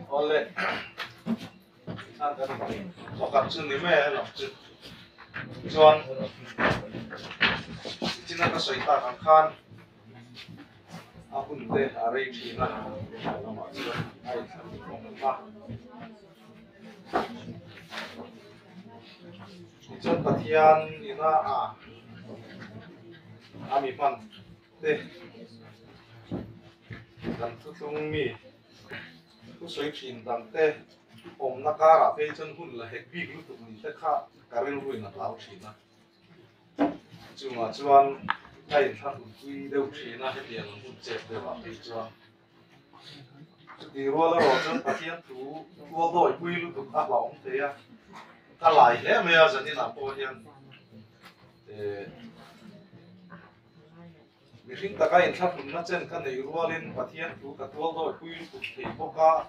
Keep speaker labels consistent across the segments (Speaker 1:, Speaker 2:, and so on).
Speaker 1: Oleh ăn cái này có cặp chân ní mẹ lắm chứ John chỉ là cái sợi ta càng khan aku nte hari ini lah nama John ai sama John Patian ina ami pan te dan tutung mi tu soi pin dan te nakara pe chân hun là hết big lu tụng ni te kha karel hui na lau pin na chunga chuan ai thang quy đâu pin na hết tiền hun chep de ba pe chuan đi ruộng là chân Patian tu ruộng đôi quy lu tụng áp lão ông thế à ta lại thế mà giờ đi làm bao nhiêu mình xin ta cái tháp mình nó trên cái này ruộng lên Patian tu cái ruộng đôi quy lu tụng thì bao cả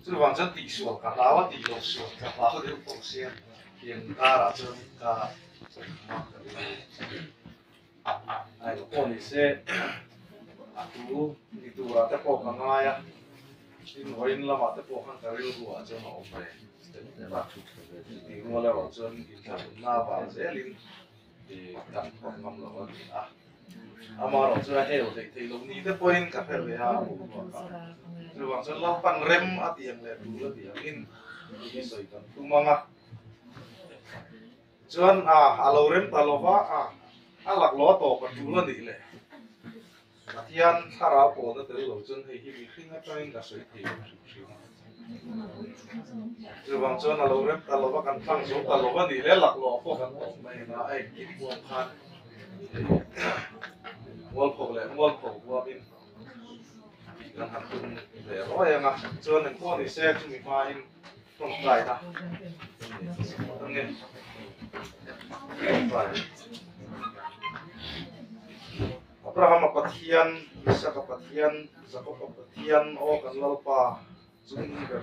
Speaker 1: 这往这底说，cả老底都说，cả老的风险，应该啦，这个，哎，我你说，你读了这包干嘛呀？你我因了嘛，这包看个人我这好呗，对吧？你我了我这你看那把这领，干包干了我啊。Amaro chua heo thei lo ni te point ka phel ya chu wang chon la pan rem atiang le tu la tiang in ni soi kan tu manga chuan alo rem ta lo wa lak lo to kan tu la ni le atian thara po na te lo chon hei hi mi khing a train ka soi thei chu wang chon alo rem ta lo wa kan phang so ta lo wa ni le lak lo po kan to mai na ai ki buang khan wall phổ qua bên gần hẳn từng để rõ em à cho nên con thì xe chúng mình qua em không phải ta không nghe phải Abraham Patian Isaac Patian Jacob Patian o kan lalpa chung ber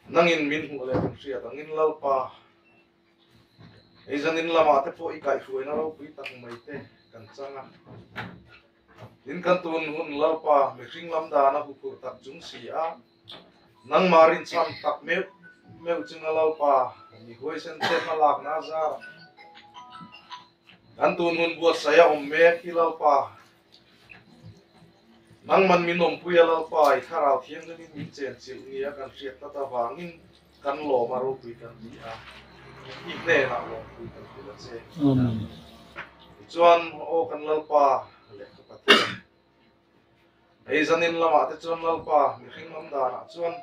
Speaker 1: nangin min hu le sia tangin lalpa Izan lama te po ikai fuai na rau pui tak mai te kan changa in kan tun hun lalpa me ring lam da na hu tak chung si a nang marin cham tak me chunga lalpa ni hoi sen te na lak na za kan tun hun buat saya me ki lalpa nang man minom pui lalpa I tharau thiang ni min chen chil ni a kan riat ta wangin kan lo ma ro pui kan ni a ít nè nào rồi thì là xe chuan ô kan lalpa le ka pathian ei zanin lama te chuan lalpa mi khing lam da na chuan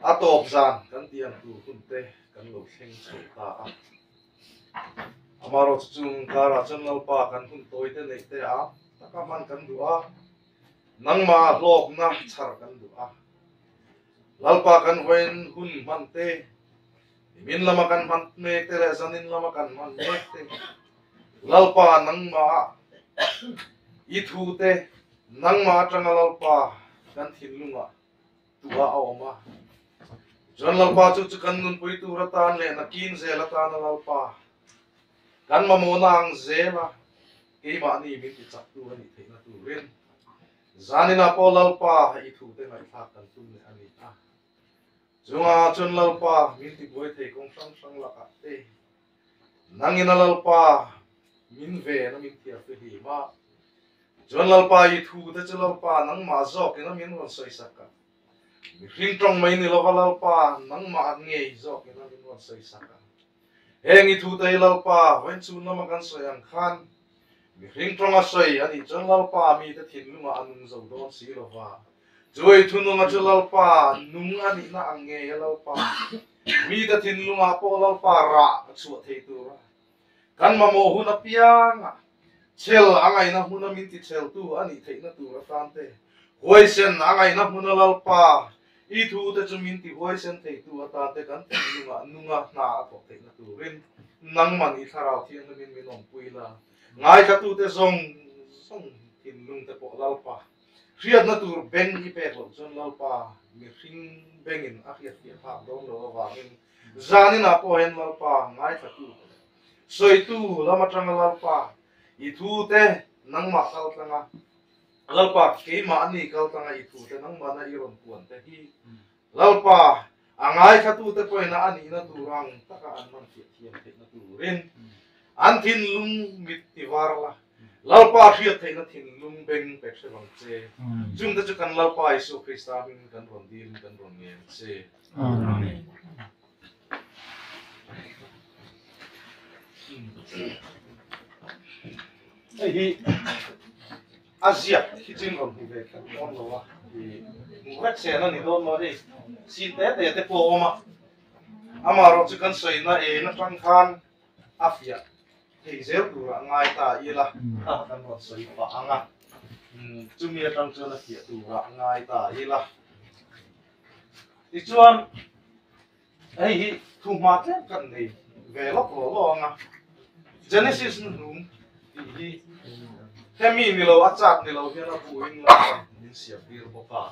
Speaker 1: atop zan kan tian tu hun te kan lo thleng chho ta amaro chung kara chuan lalpa kan hun toi te nei te a taka man kan du a nangma lok na char kan du a lalpa kan hoin hun man te min lama kan man me te le zanin lama kan man me te lalpa nang ma I thu te nang ma tanga lalpa kan thinlunga tua awma jon lalpa chu kan nun pui tu ratan le na kin zela ta na lalpa kan ma mo nang zela ke ma ni min ti chak tu ani theina tu ren zanina po lalpa I thu te ngai tha kan tu le ani a Junga chun lalpa min ti boy thei kong sang la ka te nangina lalpa min ve na min thia fe hi ma chun lalpa I thu te chu lalpa nang ma zok ina min ron soi saka mi hring trong mai ni lo lalpa nang ma nge zok ina min ron soi saka heng I thu te lalpa wen chu na ma kan soi ang khan mi hring trong a soi ani chun lalpa mi te thin lunga anung zo don si lo wa Joy thunu ma chu lalpa nung ani na ange lalpa mi da thin lunga po lalpa ra chu thei tu ra kan ma mo hu na piang chel angai na hu na min ti chel tu ani thei na tu ra tan te hoi sen angai na hu na lalpa I thu te chu min ti hoi sen thei tu ata te kan thin lunga nunga na to thei na tu rin nang man I tharau thiang na min min ong pui la ngai ka tu te zong thin lung te po lalpa Riat na tur beng I pek lo chon lalpa mi hring bengin a riat ti phak dong lo wangin zanin a po hen lalpa ngai ka tu soi tu lama tang lalpa I thu te nang ma kal tlanga lalpa ke ma ni kal tanga I thu te nang mana I ron puan te hi lalpa angai khatu te poi na ani na turang taka an man thiam the na turin an thin lung mit ti warla lalpa thiat the na thin lung beng pek se bang che chung te chu kan lalpa Isu Krista min kan ron din kan ron ngen che amen hi Asia hi chin ron hi ve kan on lo wa hi mu vet se na ni don mo ri si te po oma amaro chu kan sei na e na tang khan afia hei zel tu ra ngai ta ila ta kan ron sei pa anga chu mi tang chu na kia tu ra ngai ta ila ti chuan ei hi thu ma tle kan nei ve lok lo anga Genesis nung hi hemi ni lo achat ni lo hian a buin la min siap dir boka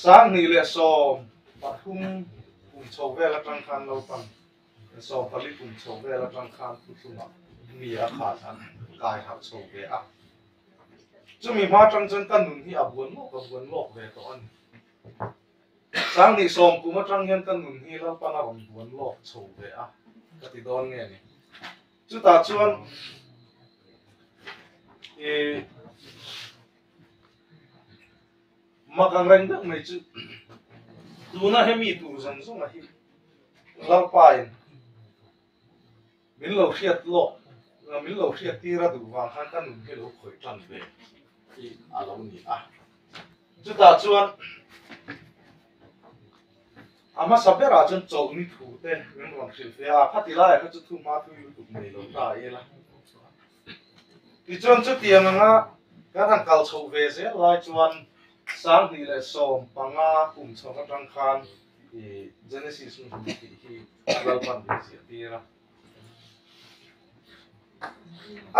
Speaker 1: sang ni le so pathum chho ve la tang khan lo tam so pali chho ve la tang khan thuma mi a kha than kai ha chho ve a chumi ma tang chen kan nun hi a buan lo ve to an sang ni som kuma tang hian kan nun hi la pa na ron buan lo chho ve a ka ti don nge ni chu ta chuan makang reng dak mai chu tuna hemi tu zong zong a hi lalpain min lo hriat lo min lo hriat tira du wang khan kan nun he lo khoi tan ve hi alo ni a chu ta chuan ama sabera chon chol ni thu te min ron thil fe a khatila ka chu thu ma thu yu tu nei lo ta ela ti chuan chu tiang anga kan han kal chho ve se lai chuan sang ni le som panga chho ka tang khan Genesis nu hi ral pan de sia tira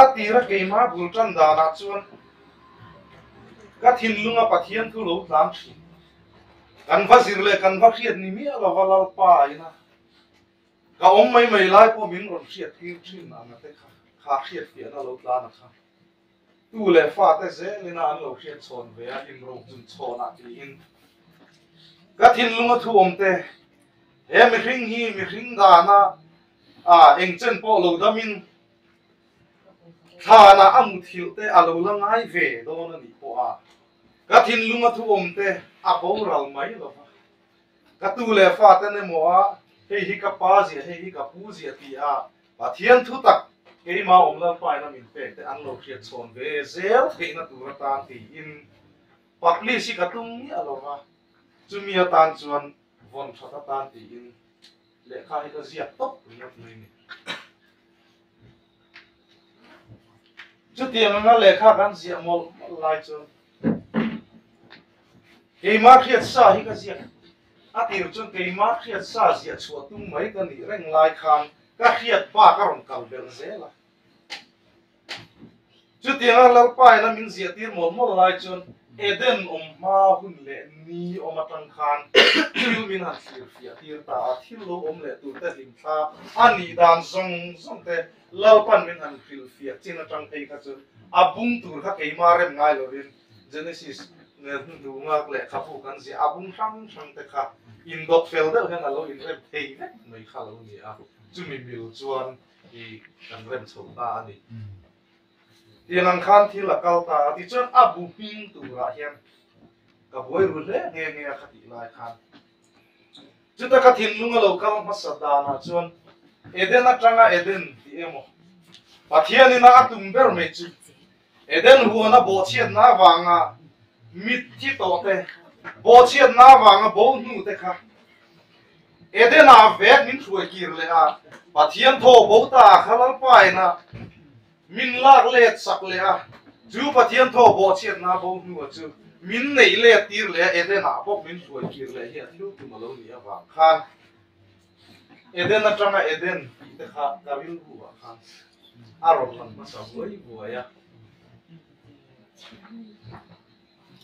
Speaker 1: a tira ke ma bul tan da na chuan ka thin lunga pathian thu lo tlang thi kan va sir le kan va khiat ni mi ala walal pa ina ka mai lai po min ron khiat ki thin na te kha khiat fi na lo tla na kha tu le fa te ze le na an lo khiat chon ve a in ro chun chon a ti in ka thin lunga thu te he mi hring da na eng chen po lo da min tha na am thil te a lo la ngai ve do na ni po a ka thin lunga thu te a bo ral mai lo ka tu le fa te ne mo a hi ka pa ji hi ka pu ji ti a pathian thu tak ke ma la pa na min pe te an lo khiat chon ve zel ke na tu ra tan ti in pakli si ka tung ni a lo ma chu mi a tan chuan von thata tan ti in le kha hi ka zia top ni ni chu tiang nga le kha kan zia mol lai chuan ke ma khiat sa hi ka zia a tir chuan ke ma khiat sa zia chua tung mai ka ni reng lai khan ka khiat pa ka ron kal ber zela chu tiang la pa na min zia tir mol lai chuan Eden ma hun le ni atang khan thil min han fia tir ta thil lo le tu te lim tha ani dan zong te lalpan min han fia chin atang thei kha chu abung tur kha ke ma rem ngai lo rin Genesis ne du ngak le khapu kan si abung sang te kha in dot fel de hen alo in rem thei ne noi kha lo ni a chu mi mil chuan I kan rem chho ta ani Tiang khan thi la kal ta ti chuan abu ping tu ra hian ka boi ru le nge khati lai khan chu ta ka thin lunga lo kal ma sa da na chuan Eden atanga Eden ti emo pathian ina atum ber me chu Eden huana bo chiat na wanga mit thi to te bo chiat na wanga bo nu te kha Eden a vek min thua kir le a pathian tho bo ta khalal pai na min lak let sak le a chu pathian tho bo chiat na bo nu chu min nei le tir le Eden a bok min thua kir le hi thu tu malo ni awa khan Eden atanga Eden te kha kawil hu a khan aron lan ma sa boi ya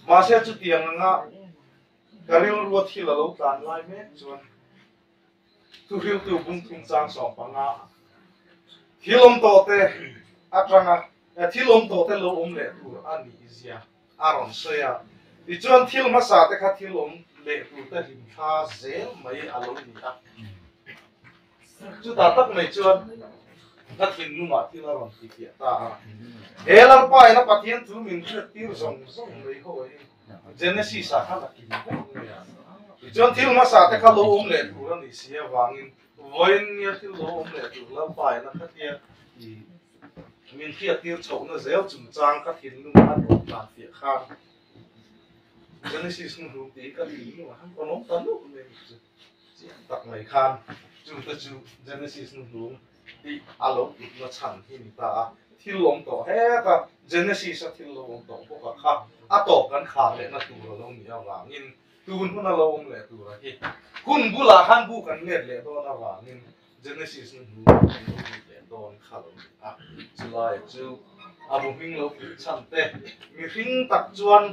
Speaker 1: ma se chu tiang nga karil ru thi la lo tan lai me chuan tu bung tung chang som pa nga hilom to te atanga thil om to te lo om le tu ani izia aron soya ti chuan thil ma sa te kha thil om le tu te him tha zel mai alo ni a chu ta tak mai chuan ta thin nu ma thil aron ti ti ta elar pa ena pathian tu min chu tir zong zong mai ho Genesis sa kha ki ti chuan thil ma sa te kha lo om le tu ani sia wangin voin nia thil lo om le tu la pa ena kha tia min kia tir chau na zel chung chang ka thin nu ma ro ta ti kha Genesis nu ru ti ka ti nu han ko nom ta nu ne chi tak mai khan chu ta chu Genesis nu ru ti alo na chan hi ni ta thil lom to he ka Genesis a thil lom to ko ka kha a to kan kha le na tu lo ni a wa ngin tun hu na lo om le tu ra hi kun bu la han bu kan net le do na wa ngin Genesis nu ru le don kha lo a July chu abu hing lo pi chan te mi hing tak chuan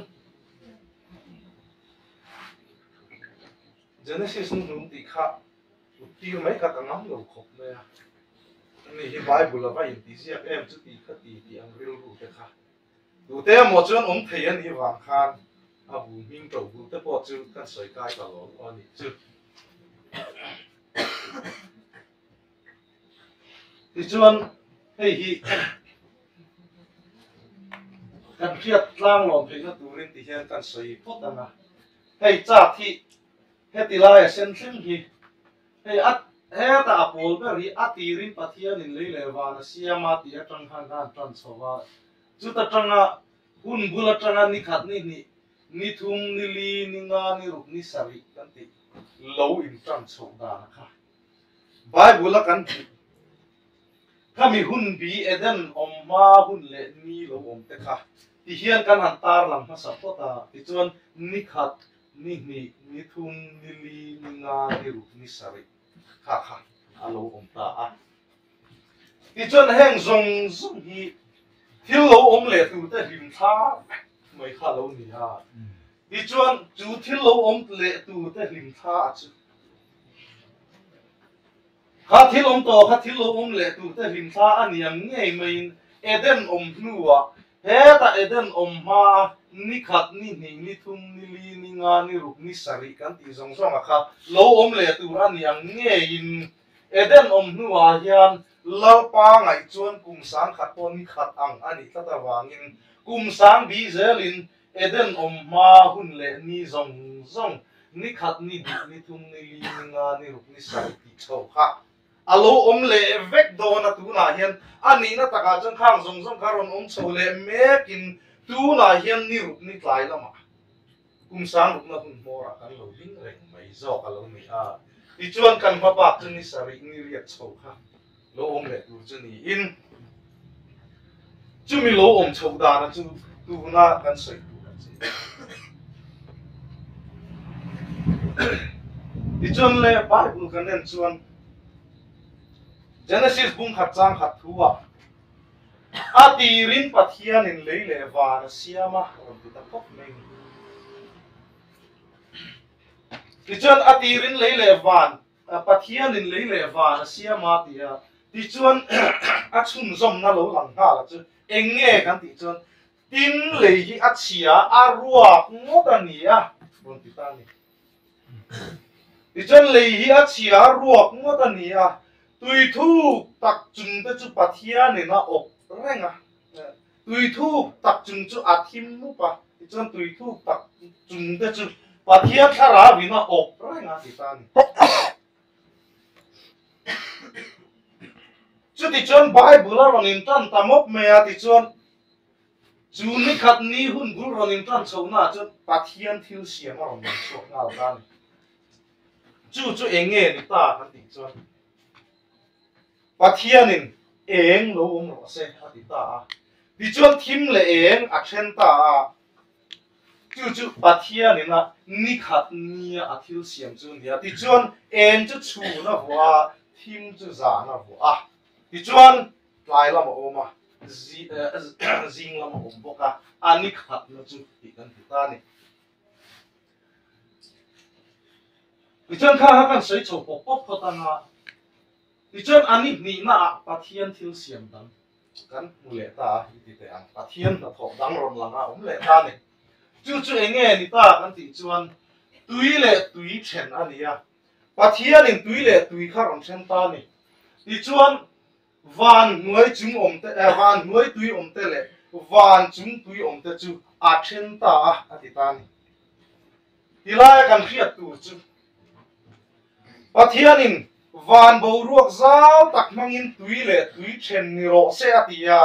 Speaker 1: Genesis nu ru ti kha ti mai ka ngam lo khop le ni hi Bible va in ti sia em chu ti kha ti ang ril ru te kha tu te mo chuan thei an hi wang khan abu hing to bu te po chu kan soi kai ka lo ani chu ti chuan hei hi kan khiat tlang lom phei na turin ti hian kan soi phot anga hei cha thi heti lai sen thlim hi hei at he ta apol beri atirin pathian in leile wa na siama ti atang han kan tan chowa chu ta tanga hun bula tanga ni khat ni thum ni li ni nga ni ruk ni sari kan ti lo in tan chho da na kha Bible kan kami hun bi eden om ma hun le ni lo om te kha ti hian kan han tar lam na sa ta ti chuan ni khat ni thum ni li ni nga ni ruk ni sari kha kha alo om ta a ti chuan heng zong zong hi thil lo om le tu te him tha mai kha lo ni ha ti chuan chu thil lo om le tu te him tha a chu kha thil om to kha thil lo om le tu te him tha ani ang ngei mai eden om hnuwa he ta eden om ma ni khat ni thum ni li ni nga ni ruk ni sari kan ti zong zong a kha lo om le tu ani ang ngei in eden om hnuwa hian lalpa ngai chuan kum sang khat pon ni khat ang ani tata wangin kum sang bi zelin eden om ma hun le ni zong zong ni khat ni thum ni li ni nga ni ruk ni sari ti chho kha alo om le vek do na tu na hian ani na taka chang khang zong zong karon om chho le mekin tu na hian ni ruk ni tlai lama kum sang ruk na hun mora kan lo ding reng mai zo ka lo ni a ti chuan kan pa pa chu ni sari ni riat chho kha lo om le tu chu ni in chu mi lo om chho da na chu tu na kan soi tu na chi ti chuan le Bible kan nen chuan Genesis bung khat chang khat thuwa atirin pathian in leile wa na siama ron ti ta kop mai ti chuan atirin leile van pathian in leile wa na siama tia ti chuan a chun zom na lo lang ha la chu enge kan ti chuan tin lei hi a chia a ruak ngodania ron ti ta ni ti chuan lei hi a chia ruak ngodania tui thu tak chung te chu pathian in a ok renga tui thu tak chung chu athim nu pa ti chuan tui thu tak chung te chu pathian thara vina ok renga ti ta ni chu ti chuan Bible a ron in tan tamop me a ti chuan chu ni khat ni hun gul ron in tan chona chu pathian thil siam a ron in chok ngal ta ni chu enge ni ta kan ti chuan pathianin eng lo om ro se ati ta ti chuan thim le eng a then ta chu pathianin a ni khat ni a thil siam chu nia ti chuan eng chu na wa thim chu za na wa ti chuan lai lam oma zing lam om boka ani khat na chu ti kan ti ta ni ti chuan kha kan sei chho pop pop ko ta nga ti chuan ani ni na pathian thil siam dan kan mule ta ti te ang pathian na tho dang ron langa le ta ni chu enge ni ta kan ti chuan tui le tui chen ania pathian in tui le tui kha ron chen ta ni ti chuan van nuai chung om te van nuai tui om te le van chung tui om te chu a chen ta a ti ta ni ti lai kan khiat tu chu pathian in van bo ruak zau tak mangin tui le tui chen ni ro se atia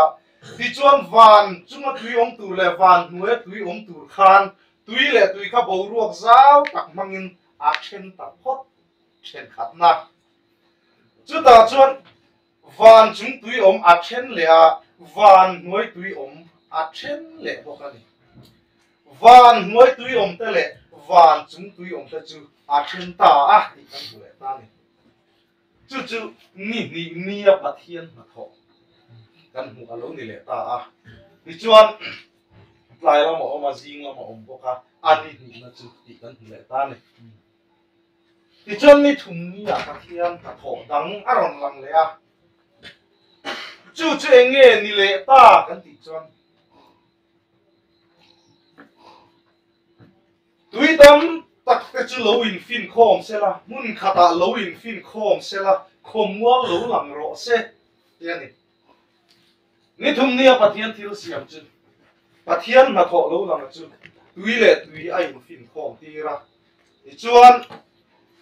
Speaker 1: ti chuan van chunga tui om tur le van nuai tui om tur khan tui le tui kha bo ruak zau tak mangin a chen ta phot chen khat na chu ta chuan van chung tui om a chen le a van nuai tui om a chen le bok ani van nuai tui om te le van chung tui om te chu a chen ta a ti kan bu le ta ni chu ni a pathian na tho kan mu alo ni le ta a ti chuan lai la mo ma jing la mo om boka ani ni na chu ti kan le ta ni ti chuan ni thum ni a pathian na tho dang a ron lang le a chu enge ni le ta kan ti chuan tui tam tak te chu lo in fin khom se la mun khata lo in fin khom se la khom wa lo lang ro se yani ni thum ni a pathian thil siam chu pathian na tho lo lang chu tui le tui a in fin khom ti ra ti chuan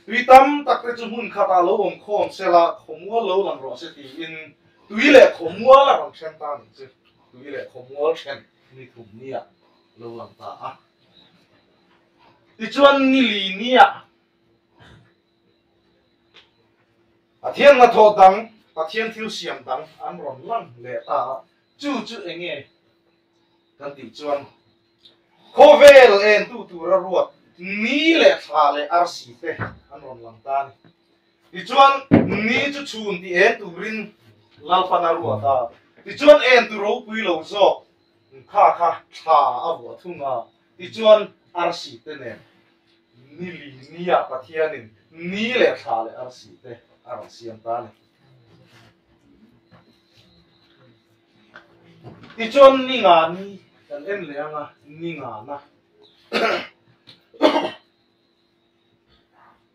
Speaker 1: tui tam tak te chu mun khata lo om khom se la khom wa lo lang ro se ti in tui le khom wa la ram chen ta ni chu tui le khom wa chen ni thum ni a lo lang ta a ti chuan ni li ni a pathian na tho dang pathian thil siam dang an ron lang le ta chu enge kan ti chuan khovel en tu ra ruat ni le tha le ar si te an ron lang ta ni ti chuan ni chu chun ti en tu rin lal pa na ruat ta ti chuan en tu ro pui lo zo kha tha a bo thunga ti chuan ar si te ne ni li ni a pathianin ni le tha le ar si te ar siam ta ni ti chuan ni nga ni kan en le anga ni nga na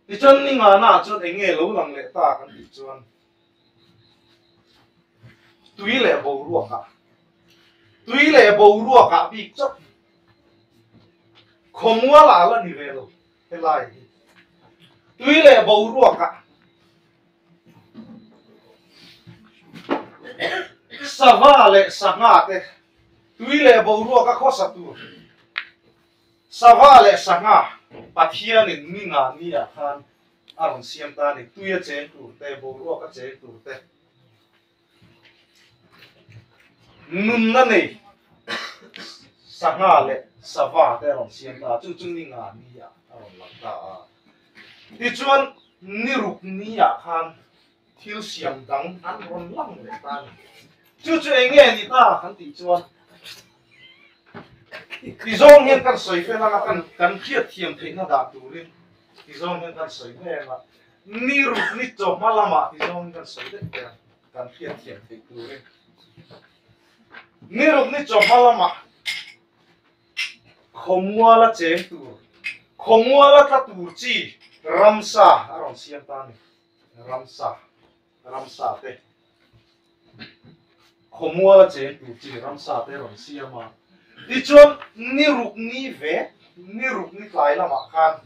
Speaker 1: ti chuan ni nga na chuan enge lo lang le ta kan ti chuan tui le bo ruaka bi chop khomwa la ni ve lo helai tui le bo ruaka sava le sanga te tui le bo ruaka khosa tu sava le sanga pathian in ni nga ni a khan aron siam ta ni tui a chen tu te bo ruaka chen tu te nun na nei sanga le sava te ron siam ta chu ni nga ni a aron lang ta a ti chuan ni ruk ni a khan thil siam dang an ron lang le ta ni chu enge ni ta kan ti chuan ti zong hian kan soi fe la kan khiat thiam thein na da tu rin ti zong hian kan soi me ma ni ruk ni cho malama ti zong kan soi de kan khiat thiam thein tu rin ni ruk ni cho malama khomwa la cheng tu khomwa la tha tur chi ramsa aron siam ta ni ramsa te khomwa la cheng tu chi ramsa te ron siama ti chuan ni ruk ni ve ni ruk ni tlai lama khan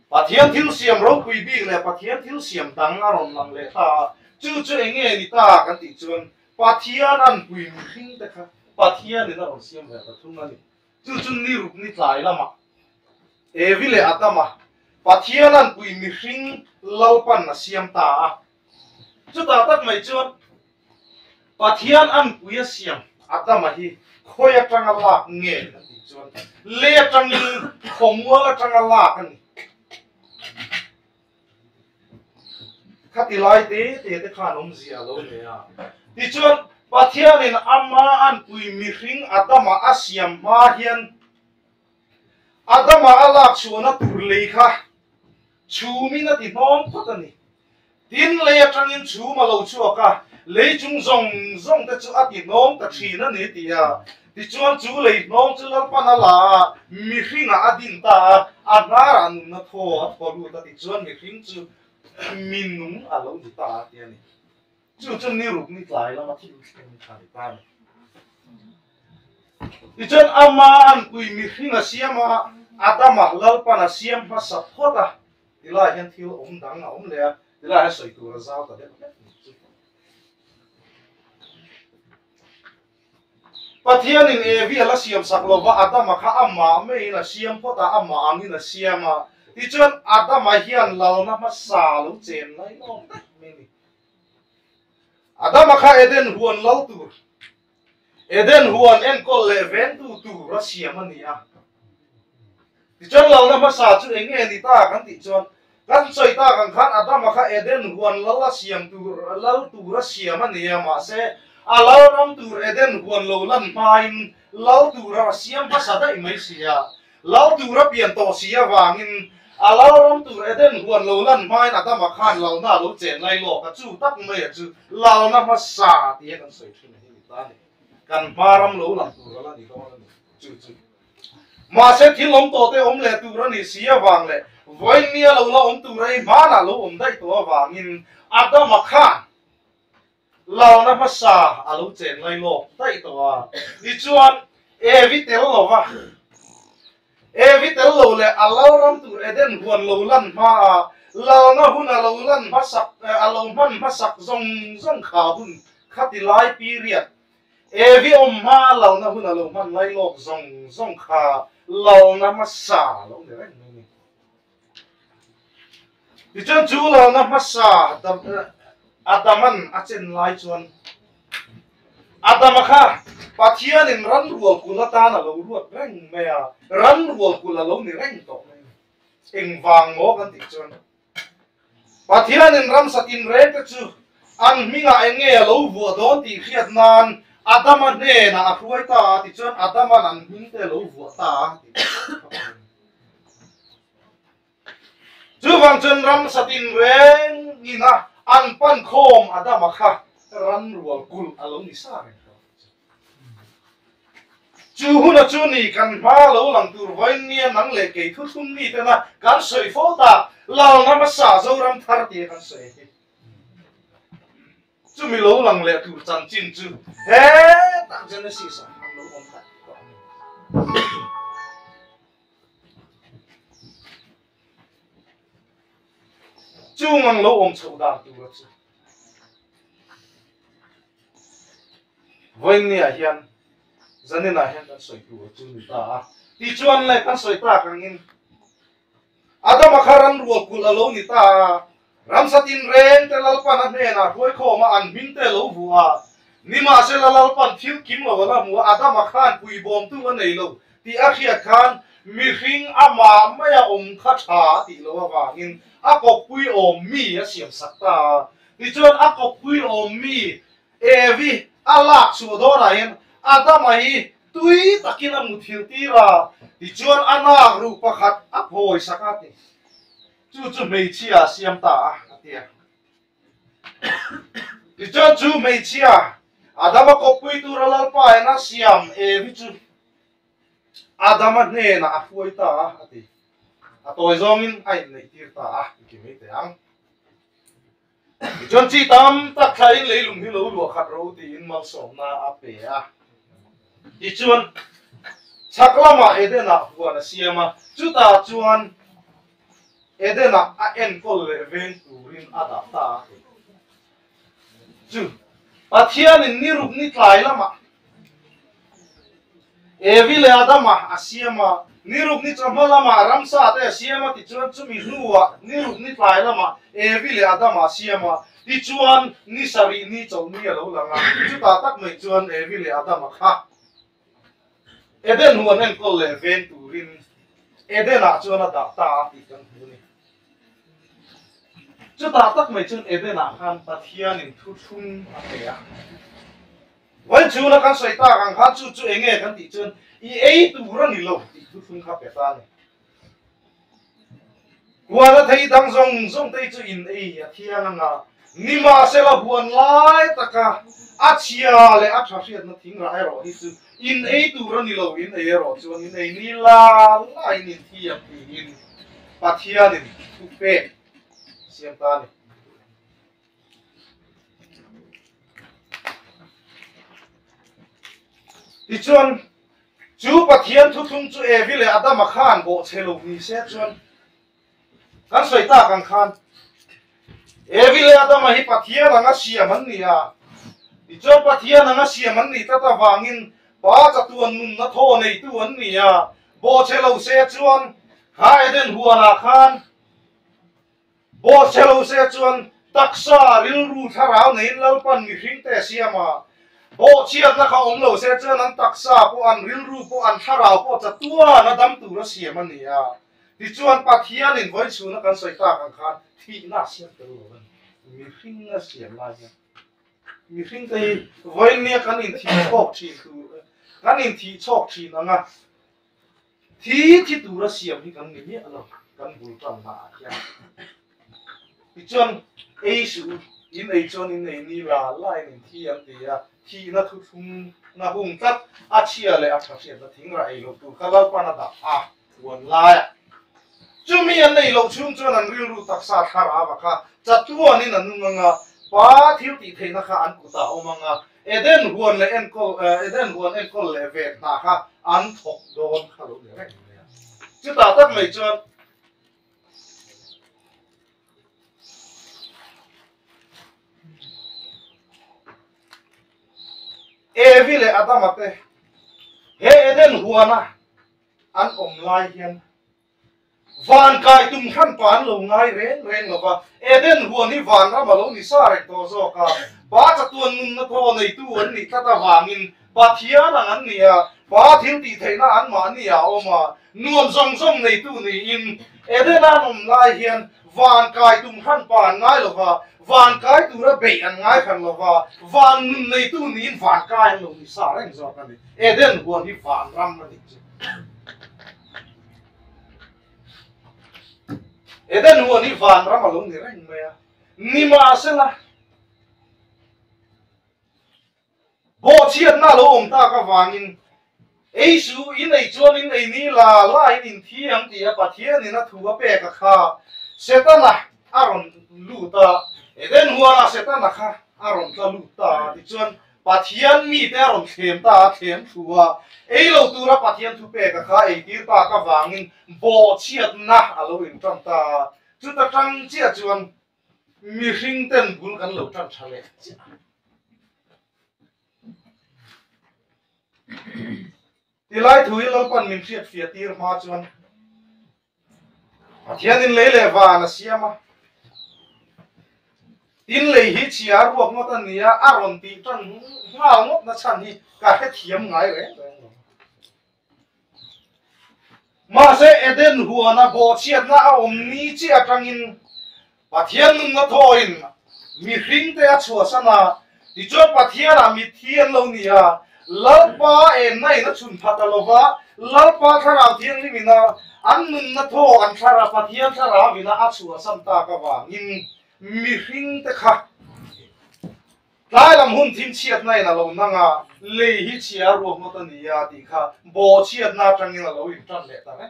Speaker 1: pathian thil siam ro pui bi le pathian thil siam dang aron lang le ta chu enge ni ta kan ti chuan pathian an pui mi hring te kha pathian ni aron siam ve ta thung ani chu ni ruk ni tlai lama e vi le atama pathian an pui mi hring lau pan na siam ta a chu ta tak mai chuan pathian an pui a siam atama hi khoya tanga lak nge kan ti chuan le tangin khomwa la tanga lak ani khati lai te khan om zia lo ne a ti chuan pathian in ama an pui mi hring atama asiam ma hian adama alak chuana tur le kha chumi na ti nom phot ani tin le tangin chu ma lo chu ka lấy chung rong ta chú ati nong ta thi na ni tia ti chuan chú lấy nong chú lal pan ala mi hringa adin ta anara nu na tho lu ta ti chuan mi hring chu min nung alo ni ta tia ni chú ni rup ni tlai la ma thi ni thani ta ti chuan ama an pui mi hringa siama adama lal pan a siam ma sa phota tila hian thil om dang a om le tila ha soi tu ra zau ta de pathian in evi ala siam saklova adama kha amma me ina siam phota amma angina siama ti chuan adama hian lalna ma sa lo chen lai no me ni adama kha eden huan lau tu eden huan en kol le ven tu ra siam ani a ti chuan lalna ma sa chu enge ni ta kan ti chuan kan choi ta kan khan adama kha eden huan lala siam tu lal tu ra siam ani ma se alau ram tur eden huan lo lan main lau tur siam pasada imai sia lau tur pian to sia wangin alau ram tur eden huan lo lan main adama khan lau na lo chen lai lo ka chu tak mai chu lau na ma sa ti kan soi thin hi ta ni kan param lo lan tur la ni ko chu ma se thi lom to te om le tur ni sia wang le voin nia lo la om tur ai ma na lo om dai to wangin adama khan lau na ma sa alo chen lai lo dai to a ni chuan evi tel lo wa evi tel lo le alau ram tu eden huan lo lan ma lau na hun alo lan ma sak alo man ma sak zong kha bun khati lai period evi om ma lau na hun alo man lai lo zong kha lau na ma sa lo ne ni ti chuan chu lau na ma sa Adaman achen lai chuan Adama kha pathian in ran rual kula ta na lo ruat reng me a ran rual kula lo ni reng to eng wang mo kan ti chuan pathian in ram satin re te chu an minga enge lo vu don ti khiat nan Adama ne na khuai ta ti chuan Adama nan hing te lo vu ta chu wang chen ram satin reng ni na an pan khom adama kha ran rual kul alo ni sa re chu huna chu ni kan ma lo lang tur voin nia nang le ke thu thum ni te na kan soi fo ta lao na ma sa zo ram thar ti kan soi chu mi lo lang le tur chan chin chu he ta chen si sa ham lo om ta chu ngang lo om chou da tu ra chu voin nia hian zanina hian kan soi tu chu ni ta ti chuan le kan soi ta kang in adama kharan rual kul alo ni ta ram satin ren te lalpan a ne na hoi kho ma an min te lo vuwa ni ma se lalpan thil kim lo la mu adama khan pui bom tu nei lo ti a khia khan mi hring ama maya om kha tha ti lo wangin a ko pui om mi a siam sakta ti chuan a ko pui om mi evi ala su do ra hin adama hi tui takina muthil ti ra ti chuan ana ru pakhat a phoi sakati chu mei chia siam ta atia ti chuan chu mei chia adama ko pui tu ra lal pa na siam evi chu adama ne na a phoi ta ati atoi zongin ai nei tir ta ki me te ang chon chi tam tak thain leilum hi lo lu khat ro ti in mal som na a pe a ti chuan chaklama edena huana siama chuta chuan edena a en kol le ven turin ada ta chu pathian in nirup ni tlai lama evi le adama asiama nirup ni chamhalama ramsa te siama ti chuan chumi nuwa nirup ni tlai lama evi le adama siama ti chuan ni sari ni chau ni lo langa chu ta tak mai chuan evi le adama kha eden huan en kol le ven turin edena chuan ada ta ti kan huni chu ta tak mai chuan edena khan pathian in thu thum atea wan chu na kan soi ta kan kha chu enge kan ti chuan i ei tu ra ni lo ti thu thum kha pe ta ni wa na thei dang zong zong tei chu in ei ya thiang nga nima se la buan lai taka achia le athasiat na thing ra ero hi chu in ei tu ro ni lo in ei ero chu in ei ni la lai ni thiam ti in pathian in tu pe siam ta ni ti chuan chu pathian thu thum chu evile adama khan bo chelo ni se chuan kan soi ta kan khan evile adama hi pathian anga siam an ni a ti chuan pathian anga siam an ni ta wangin pa cha tuan nun na tho nei tu an ni a bo chelo se chuan hai den huana khan bo chelo se chuan taksa ril ru tharau nei lalpan mi hring te siama bo chiat na kha om lo se chuan an taksa po an ril ru po an tharau po cha tua na dam tu ra siam an ni a ti chuan pathian in voi chu na kan soi ta kan khan thi na siam te lo mi hring na siam la ya mi hring te voi ne kan in thi chok thi tu kan in thi chok thi na nga thi tu ra siam hi kan ni alo kan bul tan na ya ti chuan ei su in ei chuan in ei ni la lai in thi an ti ya thi na thu thum na hung tat a chia le a thasiat na thing ra ei lo tu khalal pa na da a won la ya chumi an nei lo chung chuan an ril ru taksa thara wa kha chatuan in an nga pa thil ti theina kha an ku ta omanga eden huan le en kol le ve na kha an thok don kha lo le chu ta tak mai chuan evile adamate he eden huana an omlai hian van kai tum khan pan lo ngai reng lova eden huan hi van ra malo ni sa rek to zo ka ba cha tuan nun na tho nei tu an ni thata wangin pathian an ni a pa thil ti theina an ma ni a oma nuam zong nei tu ni in eden an omlai hian van kai tum khan pan ngai lova van kai tu ra be an ngai khan lova van nun nei tu ni in van kai lo ni sa reng zo ka ni eden huan hi van ram na ni eden huan hi van ram alo ni reng me a ni ma se la bo chiat na lo om ta ka wangin ei su in ei chuan in ei ni la la in thiang ti a pathian in a thu a pe ka kha setana aron lu ta eden huan a setana kha aron ta lu ta ti chuan pathian mi te aron thlem ta thlem thua ei lo tura pathian thu pe ka kha ei tir pa ka wangin bo chiat na alo in tam ta chu ta tang chia chuan mi hring ten bul kan lo tan thale tilai thui lo pan min thiat fia tir ma chuan pathian in le le wa na siama in le hi chia ruak ngot an nia aron ti tan ma ngot na chan hi ka he thiam ngai re ma se eden huana bo chiat na om ni chi atangin pathian nun na thoin mi hring te a chua sana ti chuan pathian a mi thian lo nia lalpa en nai na chun phata lova lalpa thara thian ni mina an nun na tho an thara pathian thara vina a chua sam ta ka wangin mi hring te kha lai lam hun thim chiat nai na lo nanga le hi chia ro mo ta ni ya ti kha bo chiat na tangin lo in tan le ta ne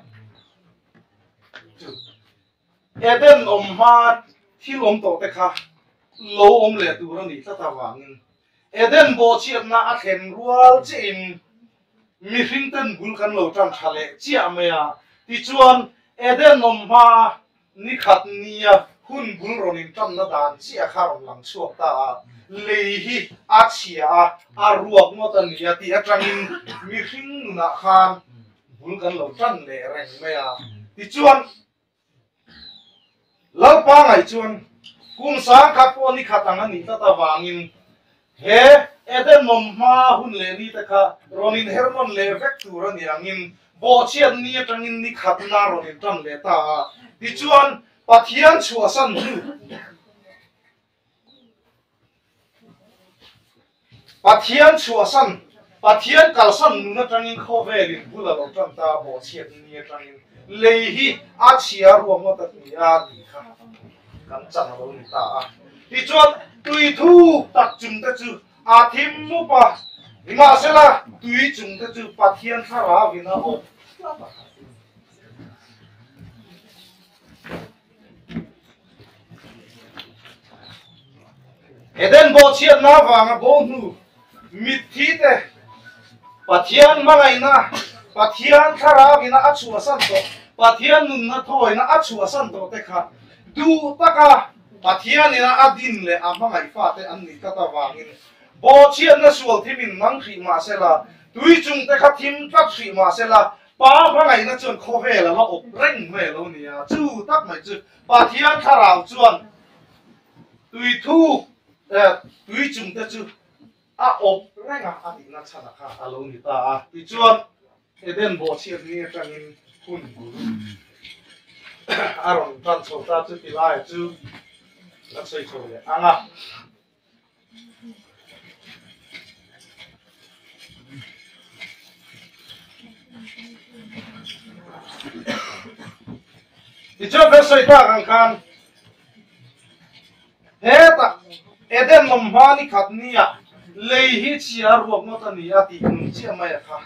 Speaker 1: eden om ma thil om to te kha lo om le tu ro ni ta ta wangin eden bo chiat na a thlen rual che in mi hring ten bul kan lo tan thale chia me a ti chuan eden om ma ni khat nia hun bul ron in tam na dan chia kharom lang chuak ta lehi a chia a ruak mo tan ya ti atangin mi hring na khan bul kan lo tan le reng me a ti chuan lalpa ngai chuan kum sang khat po ni khatang ani ta wangin he eden mom ma hun le ni ta kha ronin hermon le vek tu ron yangin bo chian ni atangin ni khat na ronin tan le ta ti chuan pathian chua san pathian chua san pathian kal san na tangin kho velin bula lo tan ta bo chiat ni tangin lehi a chia ro mo ta ni a ti kha kan chan lo ni ta ti chuan tui thu tak chung te chu a thim mu pa ima se la tui chung te chu pathian thara vina op eden bo chiat na wanga bo nu mit thi te pathian mangai na pathian thara vina achua san to pathian nun na thoi na achua san to te kha du taka pathian ina adin le amangai fa te an ni ta wangin bo chiat na sual thimin nang khri ma se la tui chung te kha thim tat khri ma se la pa mangai na chon kho ve la op reng ve lo ni a chu tak mai chu pathian thara chuan tui thu tui chung te chu a op renga a di na chana kha alo ni ta a ti chuan eden bo chiat ni tangin hun aron tan so ta chu ti lai chu la sei cho le anga ti chuan ve sei ta kan kan he ta eden nom hani khat ni a lei hi chia ruak no ta ni a ti kun chia mai kha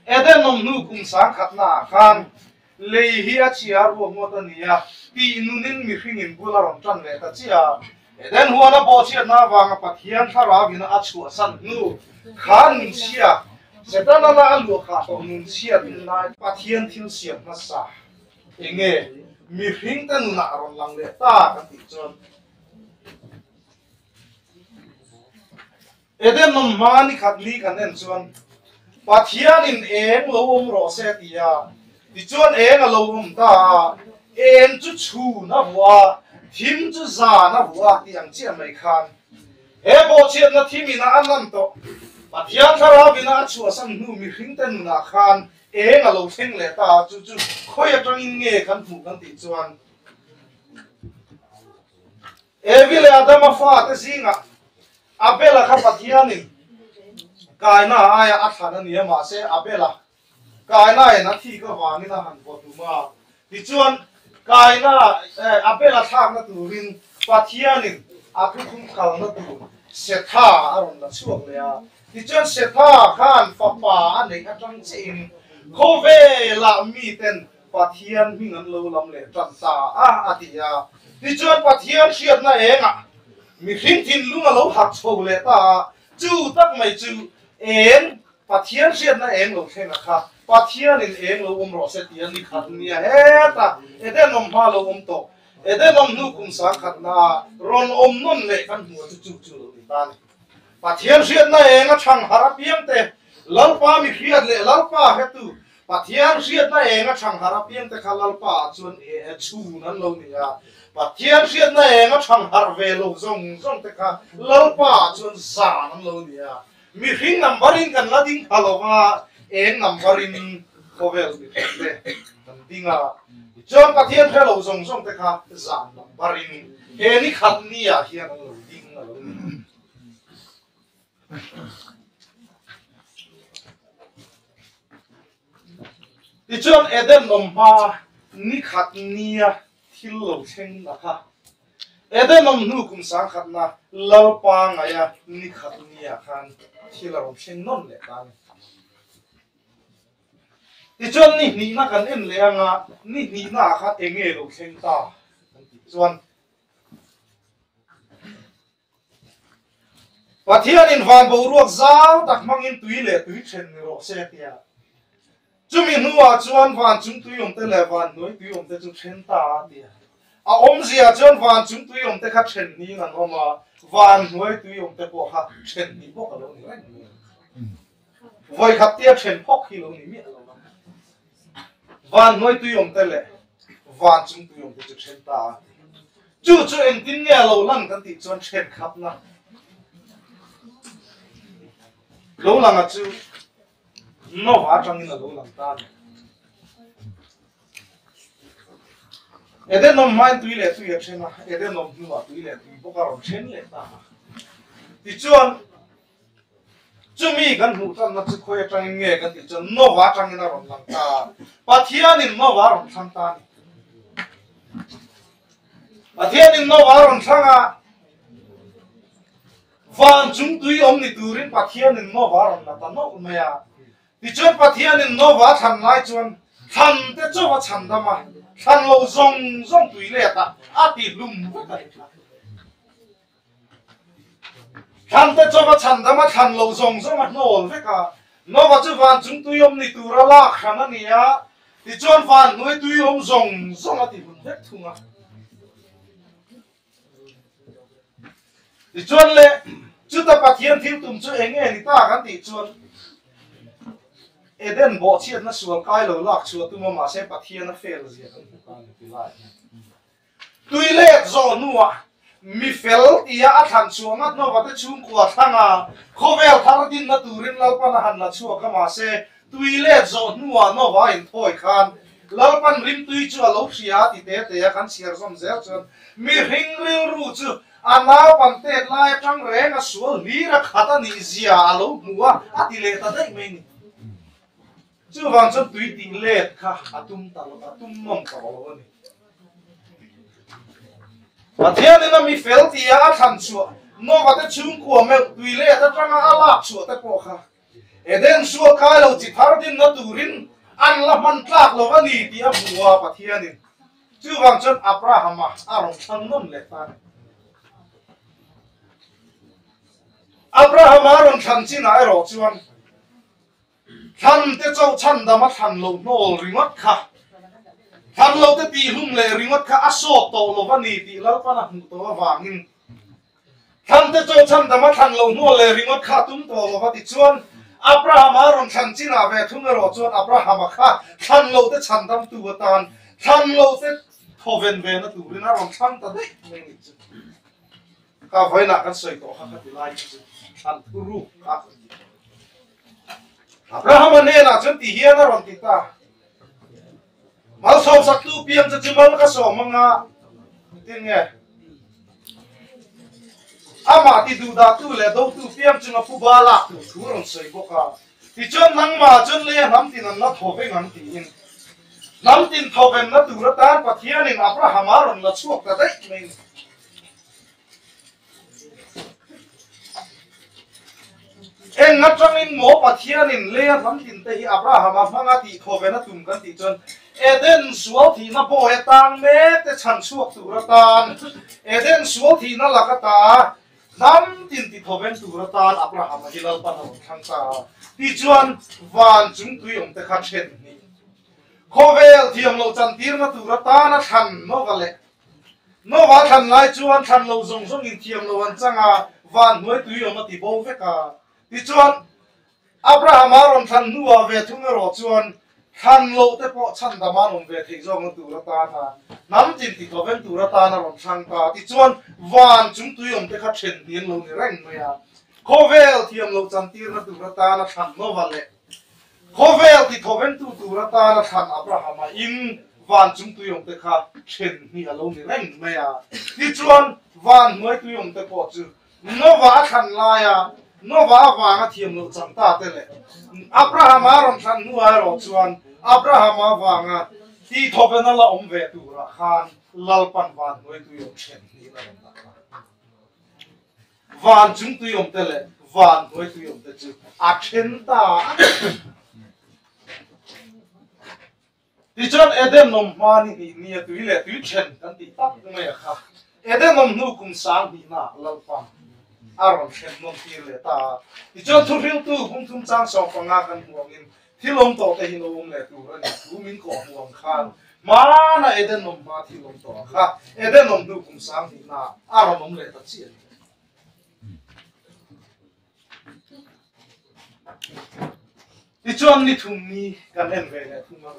Speaker 1: eden nom nu kum sang khat na khan lei hi a chia ruak no ta ni a ti nunin mi hringin bula ron tan le ta chia eden huana bo chia na wanga pathian thara vina a chua san nu khan chia setana na alu kha to nun chia tin na pathian thil siam na sa enge mi hring ta nu na ron lang le ta kan ti chon eden nom mani khat ni kan en chuan pathian in eng lo ro se tia ti chuan eng a lo ta en chu chu na wa thim chu za na wa tiang chia mai khan e bo chiat na thimi na anlam to pathian thara bina chu san nu mi hring ten na khan eng a lo theng le ta chu chu khoi atang in nge kan fu kan ti chuan e vile adama fa te singa abela kha pathianin kaina aya athana ni ma se abela kaina na thi ka wani na han ko tu ma ti chuan kaina abela thak na turin pathianin aku kum khal na tu setha aron na chuak le a ti chuan setha khan fa pa anei atang chin khove la mi ten pathian hingan lo lam le tan ta a atia ti chuan pathian siat na enga mi hring thin lunga lo hak chho le ta chu tak mai chu en pathian siat na eng lo thena kha pathian in eng lo ro se ti ani khat nia he ta eden nom ma lo to eden nom nu kum sang khat na ron non le kan hu chu chu lo ni ta ni pathian siat na eng a thang hara piang te lalpa mi khiat le lalpa he tu pathian siat na eng a thang hara piang te kha lalpa chuan e chu nan lo ni ya pathian siat na eng a thang har ve lo zong zong te kha lalpa chuan za nan lo ni ya mi hring numberin kan la ding khalowa eng numberin khovel mi te kan dinga chuan pathian kha lo zong zong te kha za numberin he ni khat ni a hian lo ding lo ni ti chuan eden nom ma ni khat ni a thil lo theng na kha eden nom nu kum sang khat na lalpa ngaya ni khat ni a khan thil ro theng non le ta ti chuan ni na kan en le anga ni na kha enge lo theng ta ti chuan pathian in van bo ruak zau tak mangin tui le tui chen ni ro se tia chumi nuwa chuan van chung tui om te le van noi tui om te chu chen ta tia a om zia chuan van chung tui om te kha chen ni ngan oma van noi tui om te po kha chen ni bo ka lo ni reng voi khat tia chen phok hi lo ni mi lo van noi tui om te le van chung tui om te chu chen ta chu chu en tin nge lo lang kan ti chuan chen khap na lo lang a chu no wa chang in lo lang ta eden nom main tui le tui chena eden nom nu wa tui le tui bo ka ron chen le ta ti chuan chumi kan hu tan na chu khoi chang nge kan ti chuan no wa chang in ron lang ta pathian in no wa ron thang ta ni pathian in no wa ron thanga van chúng tui ni turin pathian in no varon na tan no maya ti chuan pathian in no va than lai chuan than te chu wa chan dama than lo zong zong tui le ta ati lum than te chu wa chan dama than lo zong zong a nol ve ka no va chu van chúng tui ni tura la khana ni ya ti chuan van noi tui zong zong ati bun vek thunga ti chuan le chu ta pathian thil tum chu enge ni ta kan ti chuan eden bo chiat na sual kai lo lak chu tu ma se pathian na fel zia kan kan ti lai tui le zo nuwa mi fel tia a than chuanga no wa te chung kwa thanga khovel thar din na turin lalpa na han la chu ka ma se tui le zo nuwa no wa in thoi khan lalpan rim tui chu lo hria ti te te kan siar som zel chon mi ring ril ru chu anau pante lai tang re na sual ni ra khata ni zia alo muwa ati le ta dai me ni chu wang chu tui ti le kha atum ta lo atum nom ta lo ni pathian na mi fel ti a than chu no wa te chung ko me tui le ta tanga ala chu ta ko kha eden su ka lo chi thar din na turin an la man tlak lo ani ti a muwa pathian ni chu wang chu abraham a rong thang nom le ta Abraham aron than chin ai ro chuan than te chau chan dama than lo nol ringot kha than lo te ti lum le ringot kha aso to lo vani ti lal pa na hu to wangin than te chau chan dama than lo nol le ringot kha tum to lo vati chuan Abraham aron than chin a ve thum ro chuan Abraham kha than lo te chan dam tu tan than lo te thoven ve na tu rin aron than ta dei ngi chu ka vai na kan soi to kha ka ti lai chu an turu Abraham ne na chun ti hian a ron ti ta mal som sak tu piam cha chimal ka so manga tin nge ama ti du da tu le do tu piam chunga pu ba la tu thu ron sei bo ka ti chon nang ma chun le nam tin an na tho ve ngan ti in nam tin tho ven na tu ra tan pathian in Abraham a ron la chuak ta dai me en na changin mo pathian in le nam tin te hi Abraham a manga ti tho ve na tum kan ti chon eden sual thi na bo e tang me te chan chuak tu ra tan eden sual thi na la ka ta nam tin ti tho ven tu ra tan Abraham a hilal pa na thang ta ti chuan van chung tu yom te kha chen ni khovel thiam lo chan tir na tu ra ta na than no va le no va than lai chuan than lo zong zong in thiam lo an changa van noi tu yom ti bo ve ka ti chuan Abraham aron than nuwa ve thung ro chuan than lo te po chan da ma rom ve thei zong tu ra ta na nam tin ti tho ven tu ra ta na rom thang ta ti chuan van chung tu yom te kha chen dien lo ni reng me ya khovel thiam lo chan tir na tu ra ta na than no va le khovel ti tho ven tu ra ta na than Abraham a in van chung tu yom te kha chen ni alo ni reng me ya ti chuan van noi tu yom te po chu no va than la ya no va nga thiam lo chang ta te le Abraham aron than nu ai ro chuan Abraham a nga ti tho ven la om ve tu ra khan lal pan van noi tu yom chen ni la rom ta van chung tu yom te le van noi tu yom te chu a chen ta ti chuan eden nom ma ni ni tu le tu chen kan ti tak me kha eden nom nu kum sang ni na lal pan aron chen nom tir le ta ti chuan thu ril tu hum thum chang so pa nga kan huang in thilom to te hin om le tu ran tu min ko huang khan ma na eden nom ma thilom to kha eden nom nu kum sang ni na aron nom le ta chi ti chuan ni thum ni kan en ve le thum ma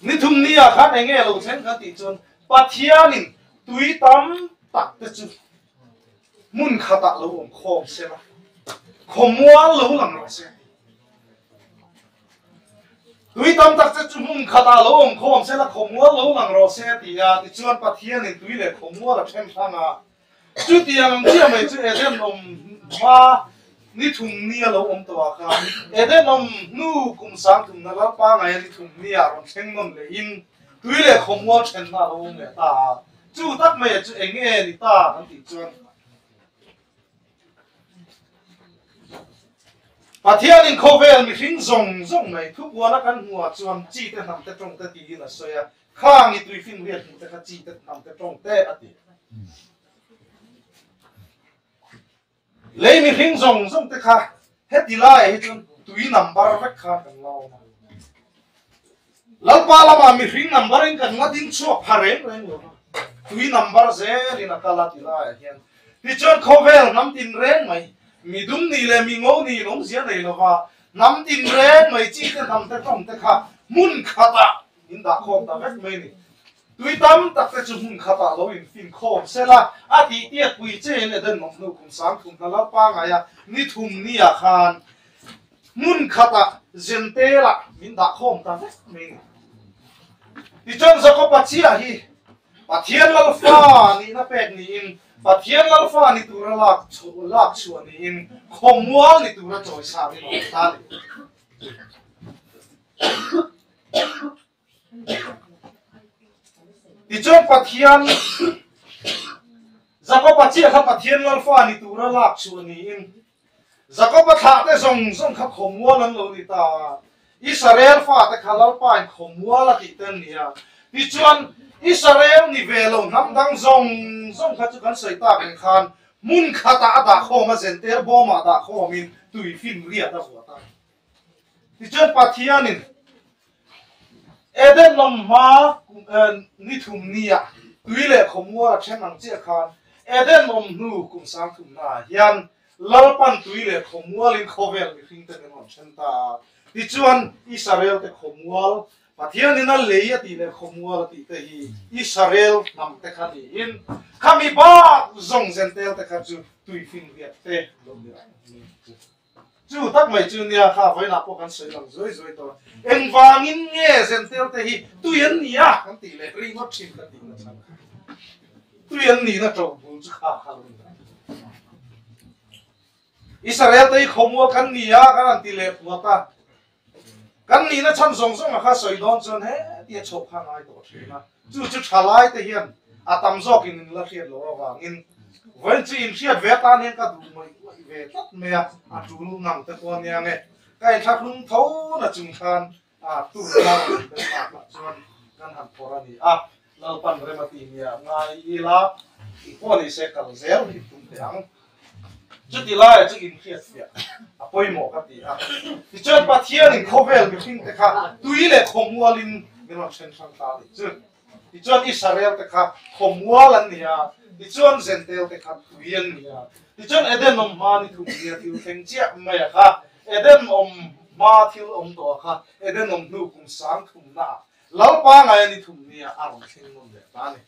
Speaker 1: ni thum ni a khat enge lo chen ka ti chuan pathianin tui tam tak te chu mun khata lo om khom se la khomwa lo lang ro se tui tam tak te chu mun khata lo om khom se la khomwa lo lang ro se ti ya ti chuan pathianin tui le khomwa la them thanga chu ti ang chi mai chu eden om ma ni thum ni lo om to kha eden om nu kum sang tum na la pa ngai ni thum ni a ron theng nom le in tui le khomwa chen na lo me ta chú tắc mày chú anh nghe đi ta hắn thì chuan và thiên in khâu về mình khinh rong rong này thuốc qua nó căn ngua chuan chi tên nằm tên trong tên gì là soi à khang ít tùy phim việt tên cái chi tên nằm tên trong tên à thì lấy mình khinh rong rong tên khác hết đi lại hết chuan tùy nằm bar vách khác cần lâu mà lâu ba mà mình khinh nằm bar cần ngắt tiếng chuộc hà rén rồi nhiều tùy nằm bar dễ đi nãy là đi lại hiện thì chuan khâu về nằm tin rén mày mi đúng ni le mi ngô ni nông diễn này là và nắm tin rén mày chỉ cái nằm cái trong cái khác mun khata in đã khom ta vết mày nè tuy tâm ta cái chung mun khata lo in fin khom sẽ là à thì tiệt quỷ chế này đơn nông nô cùng sáng cùng ta lắp ba ngày à ni thùng ni à khan mun khata dân tê là in đã khom ta vết mày nè thì chân sao có bắt chia hi bắt thiên lal pha ni na pek ni in và thiên lal pha ni tu ra lạc chuan ni in khom mua ni tu ra choi sa ni no ta ni thì chọn phát thiên giờ có phát chia khắp phát thiên lal pha ni tu ra lạc chuan ni in giờ có phát hạ te song song khắp khom mua lan lo ni ta Israel pha te khalal pa in khom mua la ki ten ni à thì chọn Israel ni về lâu năm đang zong zong khát cho sợi ta bên khan mun khata đã khô mà dân tê bom mà đã khô mình tùy phim liệt đã của ta thì chân Pathian nín Eden lòng má ni thùng nia tùy lệ không mua là trên năng chia khan Eden lòng nu cũng sang thùng na hiền lal pan tùy lệ không mua lên khâu về mình phim tên lòng trên ta thì chân Israel te không mua Pathian nín lấy thì lệ không mua là thì hi Israel nằm te khăn in kami ba zong dân tê te khăn chú tùy phim liệt tê chú tắc mày chú nia khá với nạpกันsợi lòng rồi rồi to em vàng in nghe dân tê te hi tùy anh nia kan tỷ lệ ring ngót chim kan tỷ lệ chăng tùy anh nia nó trâu bùn chú khá khá luôn Israel te không mua kan nia kan tỷ lệ của ta kan nia nó chăn zong zong mà khá sợi đón chân hết tia chụp hàng ai tổ chứ mà chú chú trả lại te hiền à tầm gió kinh là khiết lo vàng in vẫn chỉ in khiết về ta nên cả đủ mày về tất mẹ à chú lu nằm tới con nhà nghe cái thằng hung thấu là chung khan à tu lao cái mặt là chuan kan hàn phora ni à lao pan rồi mà tìm nhà ngay là con này sẽ cần dẻo thì tung tiếng chút đi lại chút in khiết vậy à bôi mỏ cái gì à thì chơi bắt thiên thì không về mình kinh tế khác tuy là không mua linh mình làm sen sang ta đi chứ thì chọn Israel te khát không mua lần nia thì chọn Gentile te khát tuyên nia thì chọn Eden om ma ni thùng nia thiếu thèn chia mày khát Eden om ma thiếu om to khát Eden om nu cùng sáng thùng na lão ba ngày ni thùng nia ăn thèn ngon đẹp ta này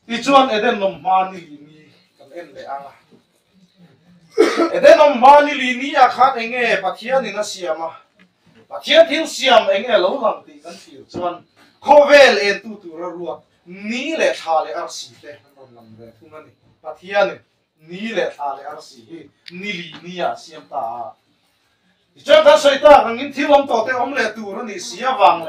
Speaker 1: thì chọn Eden om ma ni ni kan en le anga Eden om ma ni li ni a khát anh nghe Pathian ni na siama Thiên thiếu xiêm anh nghe lâu lắm thì cần hiểu cho khó về lên tu ra ruột ní lệ thà lệ ar xì thế nó làm về không anh và thiên này ní lệ thà lệ ar xì ní lì ní à xiêm ta cho ta xây ta cái những thiếu ông tổ te ông lệ tu nó ní xía vàng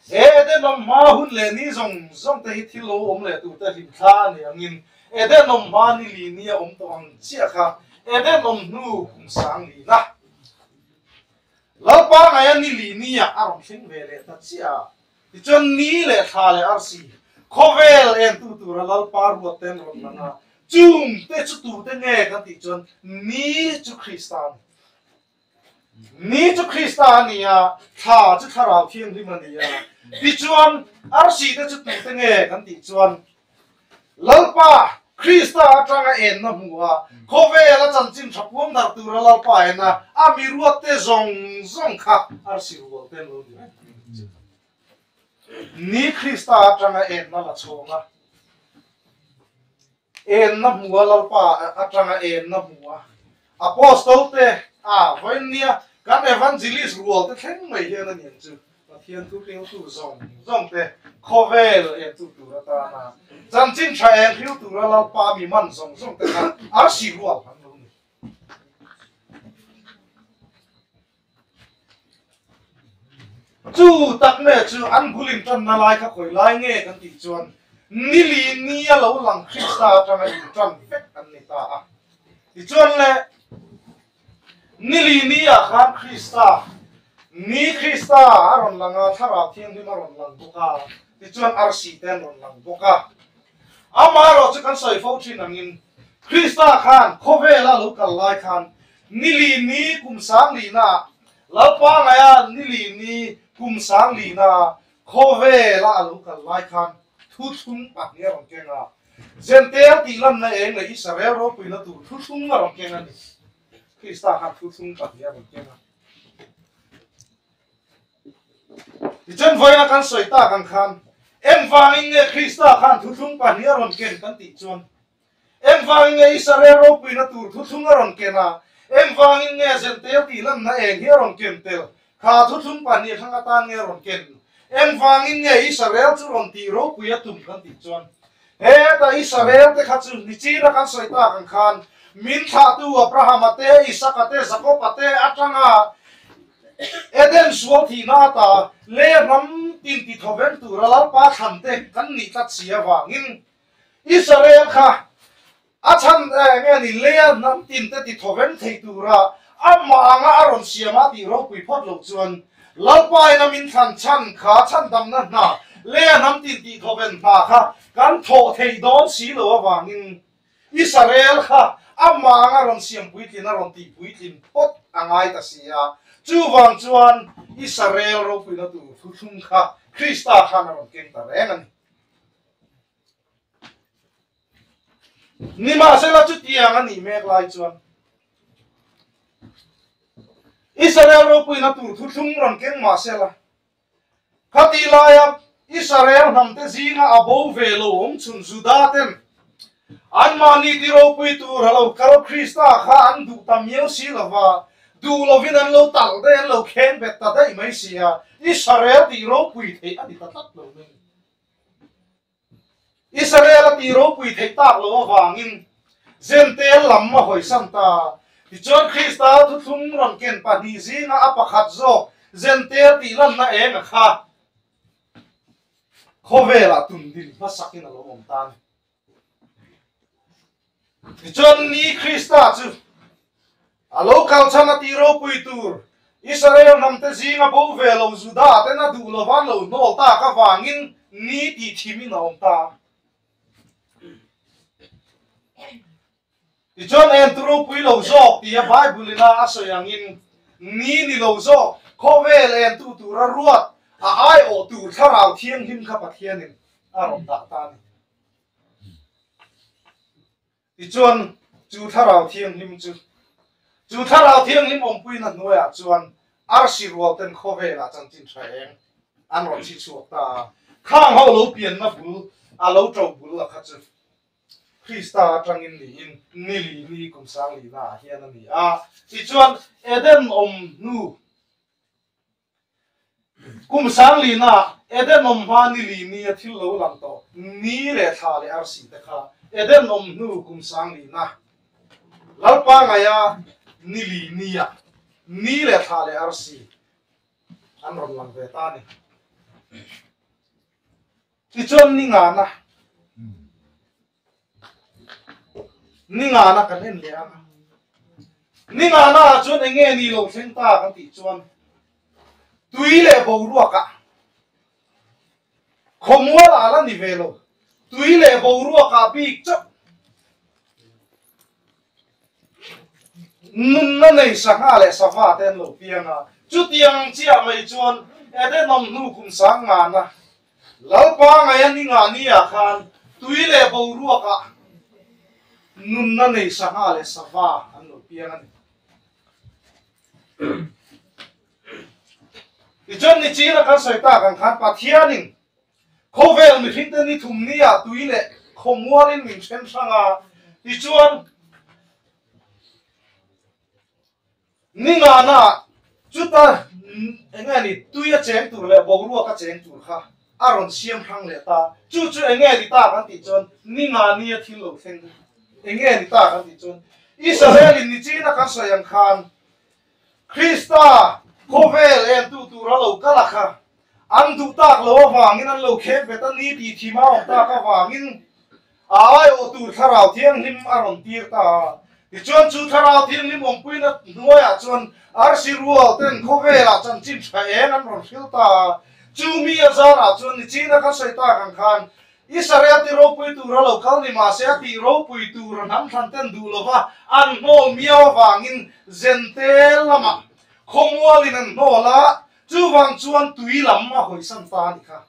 Speaker 1: lệ đến ông ma hun lệ ní dòng dòng te thiếu ông lệ tu te hình kha này anh in đến ông ma ní lì ní ông tổ ông chia kha đến ông nu cũng sáng lì na lão ba ngày anh đi ni à ông xin về lại tất chia thì cho ni lại thà lại arsi khó về em tu ra lão ba ruột tên rồi mà chung te chút tu te nghe cái thì cho ni chú Christian ni à thà chú thà rau thiên đi mà ni à thì cho arsi te chút tu te nghe cái thì cho lão ba Christa tranga en na mua khó về là chân chính sắp uống dar tu ra lão ba na ami ruột te zong khắc arsi ruột tên luôn ni Christa tranga en na là chonga en na mua lão ba tranga en na mua apostol te vậy nia các evangelist ruột te theng mai hiền na niệm chứ thiên tu phiêu tu zong te khó về là en tu ra ta na chân chính trái em phiêu tu ra lão ba bị man zong te na arsi ruột hắn luôn chu tak me chu an bulin tan na lai kha khoi lai nge kan ti chuan ni li ni a lo lang Krista tang ai tran fek an ni ta a ti chuan le ni li ni a khan Krista ni Krista aron langa thara thiang ni maron lang buka ti chuan arsi ten ron lang buka ama ro chu kan soi fo thin angin Krista khan khovela lo kal lai khan ni li ni kum sang li na lo pa ngaya ni li ni kum sang li na khovela lo kal lai khan thu thung pa ne ron kenga zentel ti lam na eng le Israel ro pui na tu thu thung ma ron kenga ni Krista khan thu thung pa ne ron kenga ti chen voi na kan soi ta kan khan em wangin nge Krista khan thu thung pa ne ron ken kan ti chuan em wangin nge Israel ro pui na tu thu thung ron kena em wangin nge zentel ti lam na eng he ron ken tel kha thu thung pa ne thanga ta nge ron ken em wangin nge Israel chu ron ti ro pui atum kan ti chuan he ta Israel te kha chu ni chi na kan soi ta kan khan min tha tu Abraham ate Isaac ate Jacob ate atanga Eden suo thi na ta le ram tin ti thoven tu ra la pa tham te kan ni ta chia wangin Israel kha achan nge ni le nam tin te ti thoven thei tu ra amma anga aron siama ti ro pui phot lo chuan lalpai na min than chan kha chan dam na na le nam tin ti thoven pa kha kan tho thei don si lo wangin Israel kha amma anga ron siam pui tin aron ti pui tin pot angai ta sia chu wang chuan Israel ro pui na tu thu thung kha Krista khan ron ken ta reng ani ni ma se la chu tiang ani mek lai chuan Israel ro pui na tu thu thung ron ken ma se la khati la ya Israel nam te zinga abo velo om chun juda ten an mani ti ro pui tu halo karo Krista kha an du tam yeu si lawa du lovin an lo tal de an lo khen bet ta dai mai sia Israel ti ro pui thei ani ta tat lo ni Israel ti ro pui thei tak lo wangin zentel lam ma hoi sam ta ti chon Krista thu thung ron ken pa di zinga apakhat zo zentel ti lan na eng kha khovela tun din pasakin alo mom tan John ni Krista chu alo kal chana ti ro pui tur Israel nam te zinga bo velo juda te na du lo van lo no ta ka wangin ni ti thimi na om ta ti John en tro pui lo zo ti a Bible na aso yangin ni lo zo khovel en tu tu ra ruat a ai o tu tharau thiang him kha pathianin arom ta ta ni ti chuan chu tharau thiang him chu tharau thiang him om pui na noya chuan arsi rual ten khovela chan tin thaeng an ron chi chuak ta khang ho lo pian na bul a lo tro bul la kha chu Krista tangin ni in ni li ni kum sang li na hian ani a ti chuan Eden om nu kum sang li na Eden om ha ni li ni a thil lo lang to ni le tha le arsi te kha Eden om nu kum sang li na lalpa ngaya ni li ni ya ni le tha le arsi an ron lang ve ta ni ti chon ni nga na kan en le anga ni nga na chon enge ni lo theng ta kan ti chon tui le bo ruaka khomwa la ni velo tui le bo ruaka bi chap nun na nei sanga le safa ten lo pianga chu tiang chia mai chuan ede nom nu kum sang nga na lalpa nga ni nga ni a khan tui le bo ruaka nun na nei sanga le safa an lo pianga ni i chuan ni chi na kan soi ta kan khan pathianin khovel mi thinte ni thum ni a tui le khomwarin min chen sanga i chuan ni nga na chuta enga ni tuya cheng tur le boru ka cheng tur kha aron siam hang le ta chu enga ni ta kan ti chon ni nga ni a thilo theng enga ni ta kan ti chon Israel ni chi na kan sayang khan Krista khovel en tu ra lo kala kha an du tak lo wangin an lo khe betan ni ti thima om ta ka wangin ai o tu tharau thiang lim aron tir ta ti chuan chu tharau thiang lim om puina nuaya chuan ar sirual ten khovela chan chin tha en an ron hil ta chu mi azara chuan ni china ka sai ta kan khan Israel ti ro pui tu ra lo kal ni ma se ti ro pui tu ran ham than ten du lo va an no miao wangin zentel lama khomwalin an no la chu wang chuan tui lam ma hoi san ta ni kha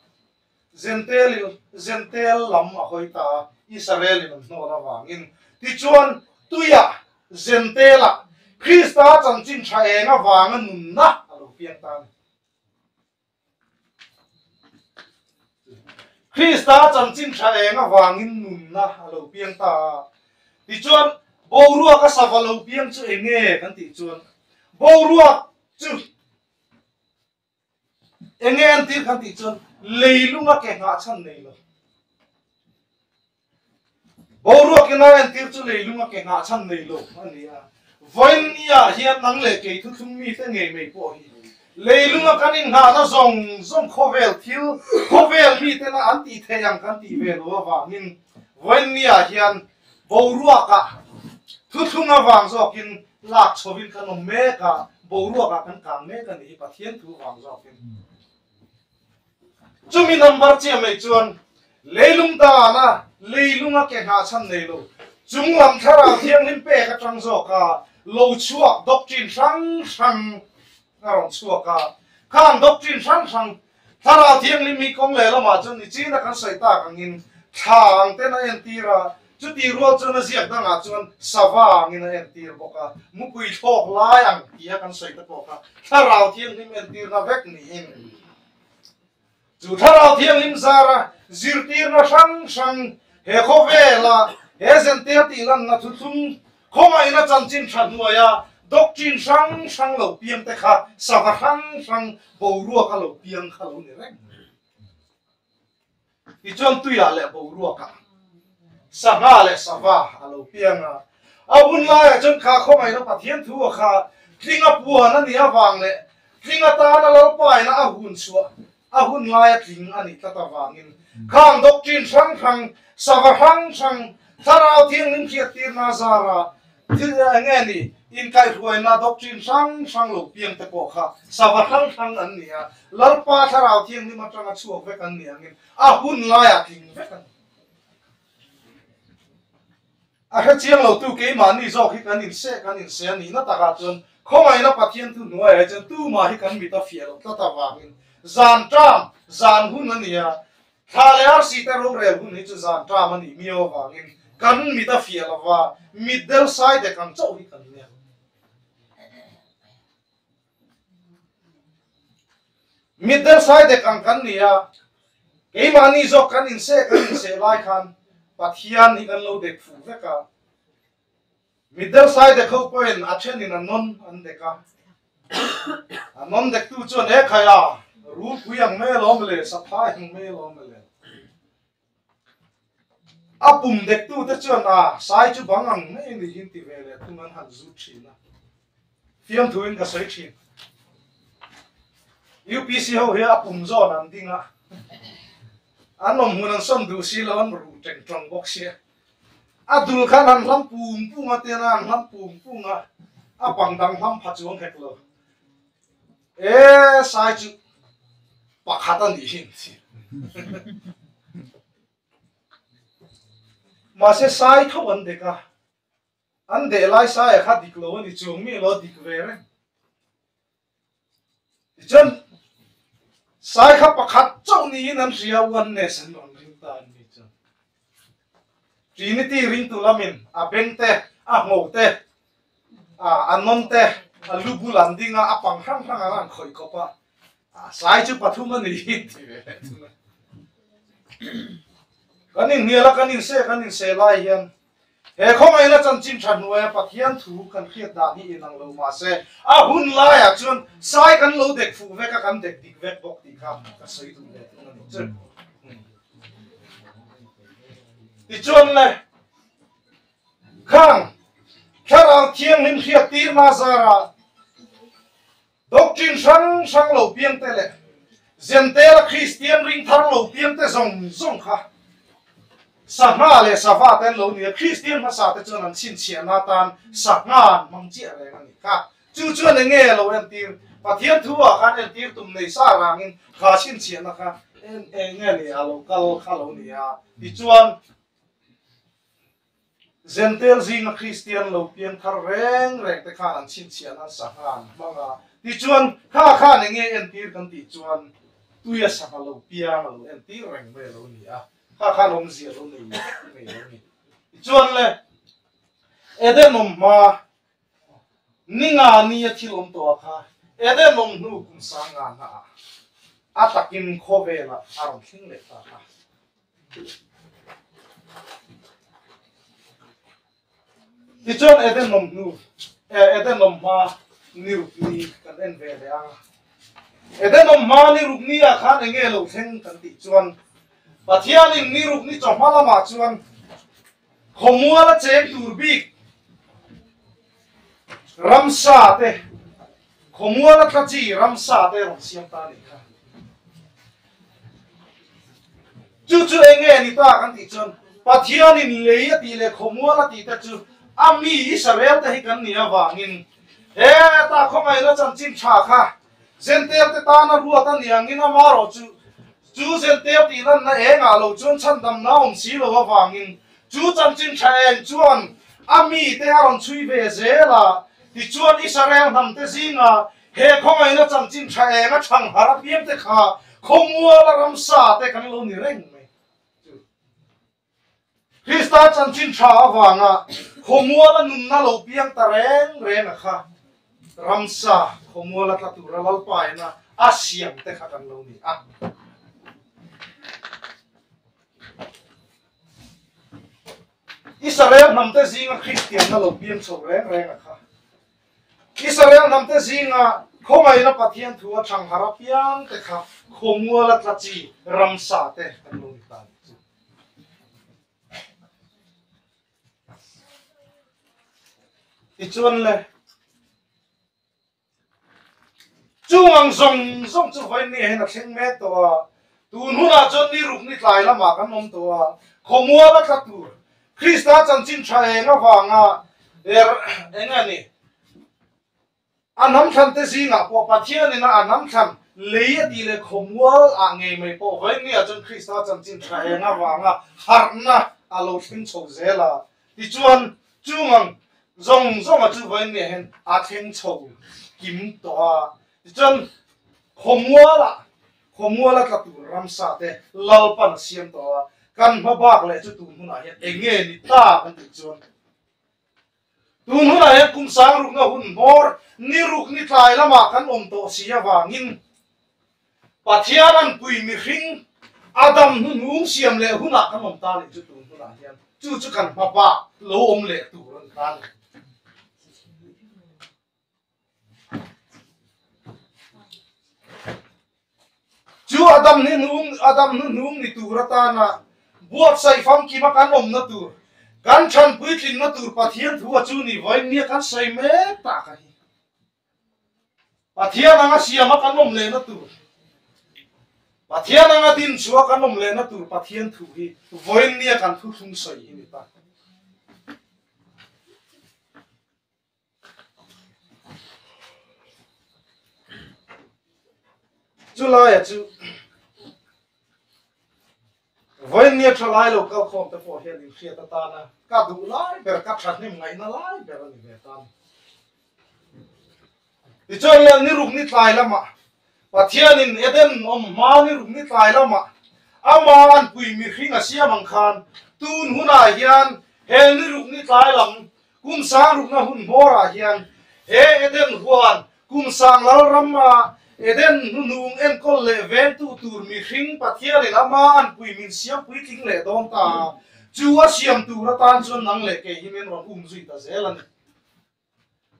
Speaker 1: zentel lam ma hoi ta Israel in no la wangin ti chuan tuya zentela Christa chan chin tha enga wanga nun na alo piang ta Christa chan chin tha enga wangin nun na alo piang ta ti chuan borua ka savalo piang chu enge kan ti chuan borua chu enge an ti kan ti chuan leilunga ke nga chan nei lo borua ke na an ti chu leilunga ke nga chan nei lo ania voin ya hian nang le ke thu thum mi te nge mei po hi leilunga kanin nga na zong khovel thil khovel mi te na an ti theyang kan ti ve lo wa min voin ya hian borua ka thu thunga wang zokin lak chhovin kan me ka borua ka kan kang me kan hi pathian thu wang zokin chumi number che mai chuan leilung da na leilunga ke nga chan nei lo chung lam thara thiang lim pe ka tang zo ka lo chuak doctrine sang ngarong chuak ka khang doctrine sang thara thiang lim mi kong le la ma chun ni china kan sai ta kang in thang te na en tira chu ti ro chun na ziak da nga chun sawang in en tir boka mu pui thok la yang tia kan sai ta boka thara thiang lim en tir na vek ni in chu thara thiang lim zara zirtir na sang he khovela he zente ti lan na thu thum khoma ina chan chin than nuaya doctrine sang lo piang te kha sava sang borua ka lo piang kha lo ni reng ti chon tu ya le borua ka sanga le sava alo piang a abun la chon kha khoma ina pathian thu kha klinga puan ani awang le klinga ta na lo pai na ahun suwa ahun la ya kling ani ta ta wangin khang doctrine sang sava sang tharau thiang lim khiat tir na zara thil nge ni in kai huai na doctrine sang lo piang te po kha sava sang an nia lalpa tharau thiang lim atanga chuak ve kan nia ngin a hun la ya thing ve kan a kha chiang lo tu ke ma ni zo hi kan in se ni na ta ga chun khomai na pathian tu nuai he chen tu ma hi kan mi ta fiel ta ta wangin zan tram zan hun ania thalear si ta ro re hun hi chu zan tram ani mio wangin kan mi ta fiel wa middle side de kan chau hi kan nia middle side de kan nia ke mani zo kan in se lai khan pathian hi kan lo dek fu ve ka middle side de ko point a chen in anon an de ka anon dek tu chon he khaya ru puyang me lom le sapha hing me lom le apum dek tu te chon a sai chu bangang me ni hin ti ve le tuman han zu thina fiam thuin ka sai thin UPC ho he apum zo nan dinga anom hunan som du si lon ru teng trong bok sia adul khan han lam pum ate na lam pum a pang dang lam pha chuang hek lo e sai chu pakhatan di hin mà sẽ sai thâu vấn đề cả anh để lại sai khác địch lỗ thì chúng mi lo địch về đấy chân sai khác bạc khác châu ní nằm xìa vấn đề sinh hoạt chúng ta như chân Trinity ring tu lamin à beng te à ngô te à anon te à lubu landing à pang khang khang à khơi copa à sai chứ bắt thum anh đi thì về kanin niala kanin se lai hian he khomai la chan chin than nuai pathian thu kan khiat da hi inang lo ma se a hun lai a chun sai kan lo dek fu ve ka kan dek dik vek bok ti kha ka sei tu le nan chen ti chun le khang kharang thiang lim khiat tir ma zara doctrine sang lo piang te le Gentile Christian ring thar lo piang te zong kha sanga le sava ten lo ni Christian ma sa te chuan an sin chian na tan sanga mang chi le ngani kha chu chu ne nge lo en tir pathian thua khan en tir tum nei sa rangin kha sin chian na kha en nge ni alo kal khalo ni a ti chuan Gentile zing Christian lo piang thar reng te khan an sin chian an sanga manga ti chuan kha ne nge en tir kan ti chuan tuya sanga lo piang lo en tir reng me lo ni a kha lom zia lo nei me lo ni chuan le edenom ma ninga ni thilom to kha edenom nu kum sanga na atakin khovela aron thing le ta kha ti chuan edenom ma nirukni kan en ve le a edenom ma nirukni a kha nge lo theng kan ti chuan pathian in niruk ni chomala ma chuan khomuala cheng turbik ramsa te khomuala tlachi ramsa te rom siam ta ni kha chu enge ni ta kan ti chuan pathian in leia ti le khomuala ti ta chu ami Israel te hi kan ni awangin he ta khongai na chan chin tha kha Gentile te ta na ruwa ta niangin amaro chu Gentile ti nan na nga lo chuan chan dam na si lo awangin chu chan chin thaen chuan ami te aron chui ve zela ti chuan Israel nam te zinga he khongai na chan chin thaen a thang hara piam te kha khomua ram sa te kan lo ni reng me Krista chan chin tha awanga khomua la nun na lo piang ta reng kha ramsa khomua la tlatura lal pai na asiam te kha kan lo ni a Israel namte zinga Christian na lo piam so reng kha Israel namte zinga khomai na pathian thua thang hara piang te kha khomua la tlachi ramsa te kan lo ni ta chuan le chuang zong chu vai ni he na theng me to tun huna chon ni ruk ni tlai lama kan nom to khomua la tlatu Krista chan chin thae nga wanga enga ni anam than te zinga po pathian ni na anam than leia ti le khomua a nge me po vai ni a chon Krista chan chin thae nga wanga harna alo thin chho zela ti chuan chuang zong a chu vai ni hen a theng chho kim to chuan khomua la tlatu ramsa te lalpan siam to kan ma bak le chu tun huna hian enge ni ta kan ti chuan tun huna hian kum sang ruk na hun bor ni ruk ni tlai lama kan om to sia wangin pathian an pui mi hring adam nu siam le huna kan om ta le chu tun huna hian chu kan ma ba lo om le tu ran ta chu adam nu ni tu rata na buat sai fam ki ma kan om na tu kan chan pui tling na tu pathian thua chu ni voi ni kan sai me ta ka hi pathian anga sia ma kan om le na tu pathian anga tin chua kan om le na tu pathian thu hi voi ni kan thu thung sai hi ni ta July chu voi ni thalai lo ka khom te for hian in khia ta na ka du lai ber ka that ni ngai na lai ber ni ve tan ti chon le ni ruk ni tlai lama pathian in eden om ma ni ruk ni tlai lama ama an pui mi hring a sia mang khan tun huna hian he ni ruk ni tlai lam kum sang ruk na hun bora hian he eden huan kum sang lal rama eden nung en kol le ven tu tur mi hring pathian in ama an pui min siam pui ting le don ta chu a siam tu ra tan chon nang le ke himen ron zui ta zelan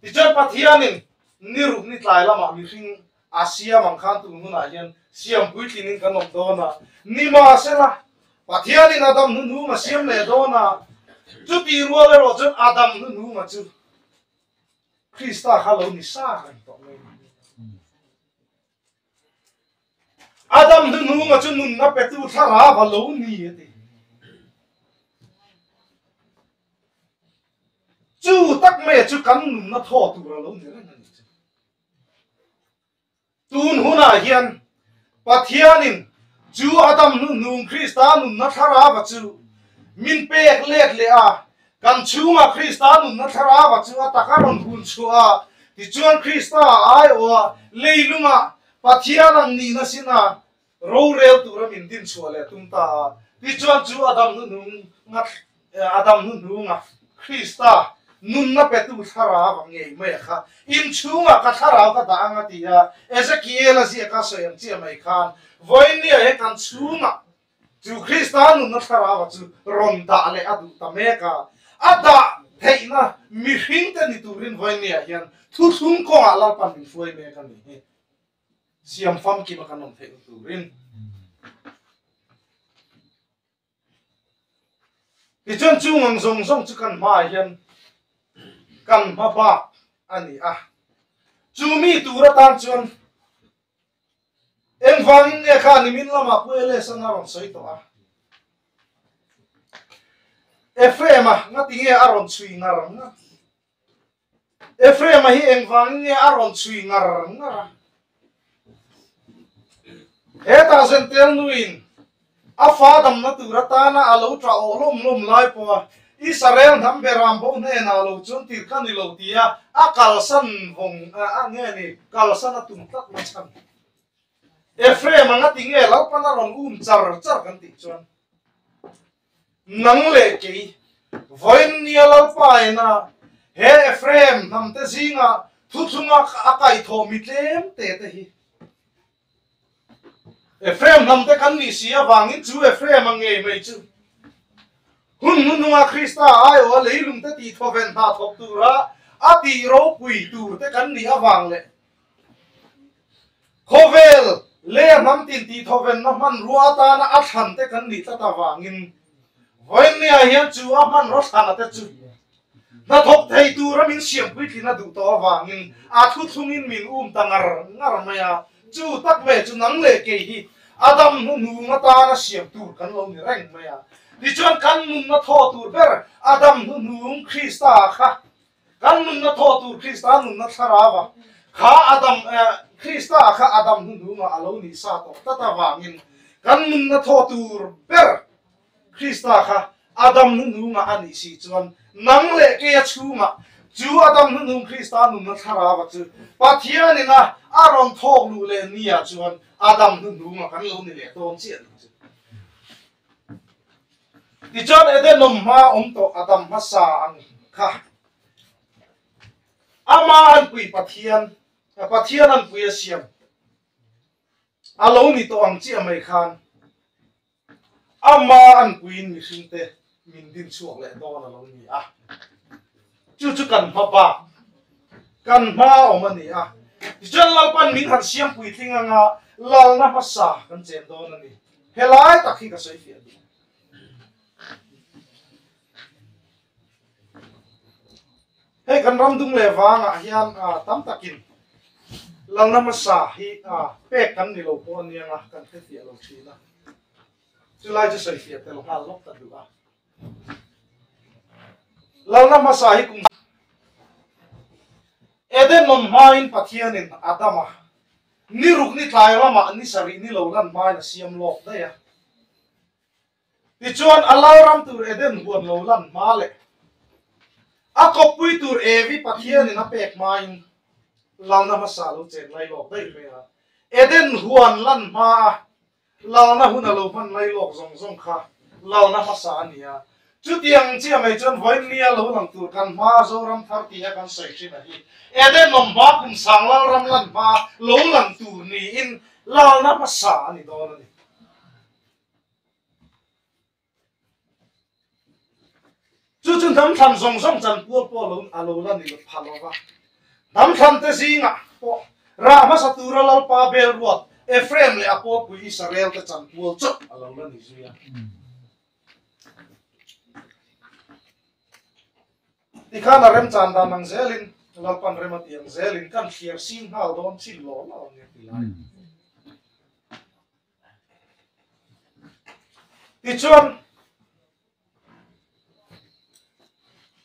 Speaker 1: ti chon pathian in ni ruk ni tlai lama mi hring asia mang khan tu huna hian siam pui tin kan nom dona ni ma sela pathian in adam nu ma siam le dona chu pi ro le ro chon adam nu ma chu Krista khalo ni sa kan to Adam nu nga chu nun na petu thara va lo ni ati chu tak me chu kan nun na tho tu ra lo ni ran ni tun huna hian pathianin chu Adam nu Christa nun na thara va chu min pek lek le a kan chu ma Christa nun na thara va chu atakaron hun chu a ti chuan Christa ai o leilunga pathianang ni na sina ro rel tu ra min din chuale tum ta ti chuan chu Adam nu nga Christa nun na petu thara wa ngei me kha in chunga ka thara ka da anga ti ya Ezekiel a sia ka soyam chi mai khan voin ni he kan chunga chu Christa nun na thara wa chu ron da le adu ta me ka ada theina mi hing te ni turin voin ni hian thu thum ko ala pan min foi me ka ni siam fam ki ma kanom the turin ti chuan chung zong zong chu kan ma hian kan ma ba ani a chu mi tura tan chuan em wangin nge kha ni min lama puele sanaron soi to a Ephraim ngati nge aron chui ngar nga Ephraim hi em wangin nge aron chui ngar nga eta sentel nuin afadam na tura tana alo tra olom lai po Israel tham beram bo ne na lo chun tir kan ni lo tia akal san vong a nge ni kal san atum tak ma chan Ephraim anga tinge lau pana ron char kan ti chuan nang le ke voin ni alo pa na he Ephraim nam te singa thu thunga akai tho mi tlem te hi Ephraim nam te kan ni sia wangin chu Ephraim ange mai chu hun nunga Christa ai o leilum te ti thoven ha thok tu ra ati ro pui tu te kan ni awang le khovel le nam tin ti thoven na man ruata na athan te kan ni ta wangin voin ni a hian chu a man ro thana te chu na thok thei tu ra min siam pui ti na du to wangin a thu thungin min tangar ngar maya chu tak me chu nang le ke hi Adam nu ma ta na siam tu kan lo ni reng maya di chuan kan nun na tho tur ber Adam nu Christa kha kan nun na tho tur Christa nun na tharawa kha Adam Christa kha Adam nu ma alo ni sa to ta wangin kan nun na tho tur ber Christa kha Adam nu ma ani si chuan nang le ke chu ma chu Adam nu Christa nun na tharawa chu pathian na aron thok lu le nia chuan Adam nu ma kan lo ni le ton chian di chuan eden nom ma to Adam ma sa ang kha ama an pui pathian an pui siam alo ni to ang chi mai khan ama an pui ni sinte min din chuak le do na lo ni a chu kan ma ba kan ma o ma ni a di chuan lau pan min han siam pui thinga nga lal na ma sa kan chen do na ni helai takhi ka sei fi hei kan ram dung le wanga hian tam takin lang na masa hi pek kan ni lo po ni nga kan the ti lo chi na chulai ju sai fi te lo hal lok ta du a lang na masa hi kum eden non main pathian in adama ni ruk ni tlai lama ni sari ni lo lan mai na siam lok da ya ti chuan alaram tur eden buan lo lan ma le ako pui tur evi pathian in apek main lang na masalo chen lai lok dai me a eden huan lan ma lao na hun alo man lai lok zong kha lao na masa ania chu tiang chi mai chon voin nia lo lang tur kan ma zo ram thar ti kan sai chi na hi eden nom ba kum sang lao ram lan ma lo lang tur ni in lao na masa ani do na ni chu chun tham tham zong chan pu po lo alo la ni lo phalo wa tham tham te singa po ra ma sa tur lal pa bel ruat Ephraim le apo pu Israel te chan pu chu alo la ni zuya ikhana rem chan da nang zelin lal pan rem atiang zelin kan khiar sin hal don chin lo la ni tilai ti chuan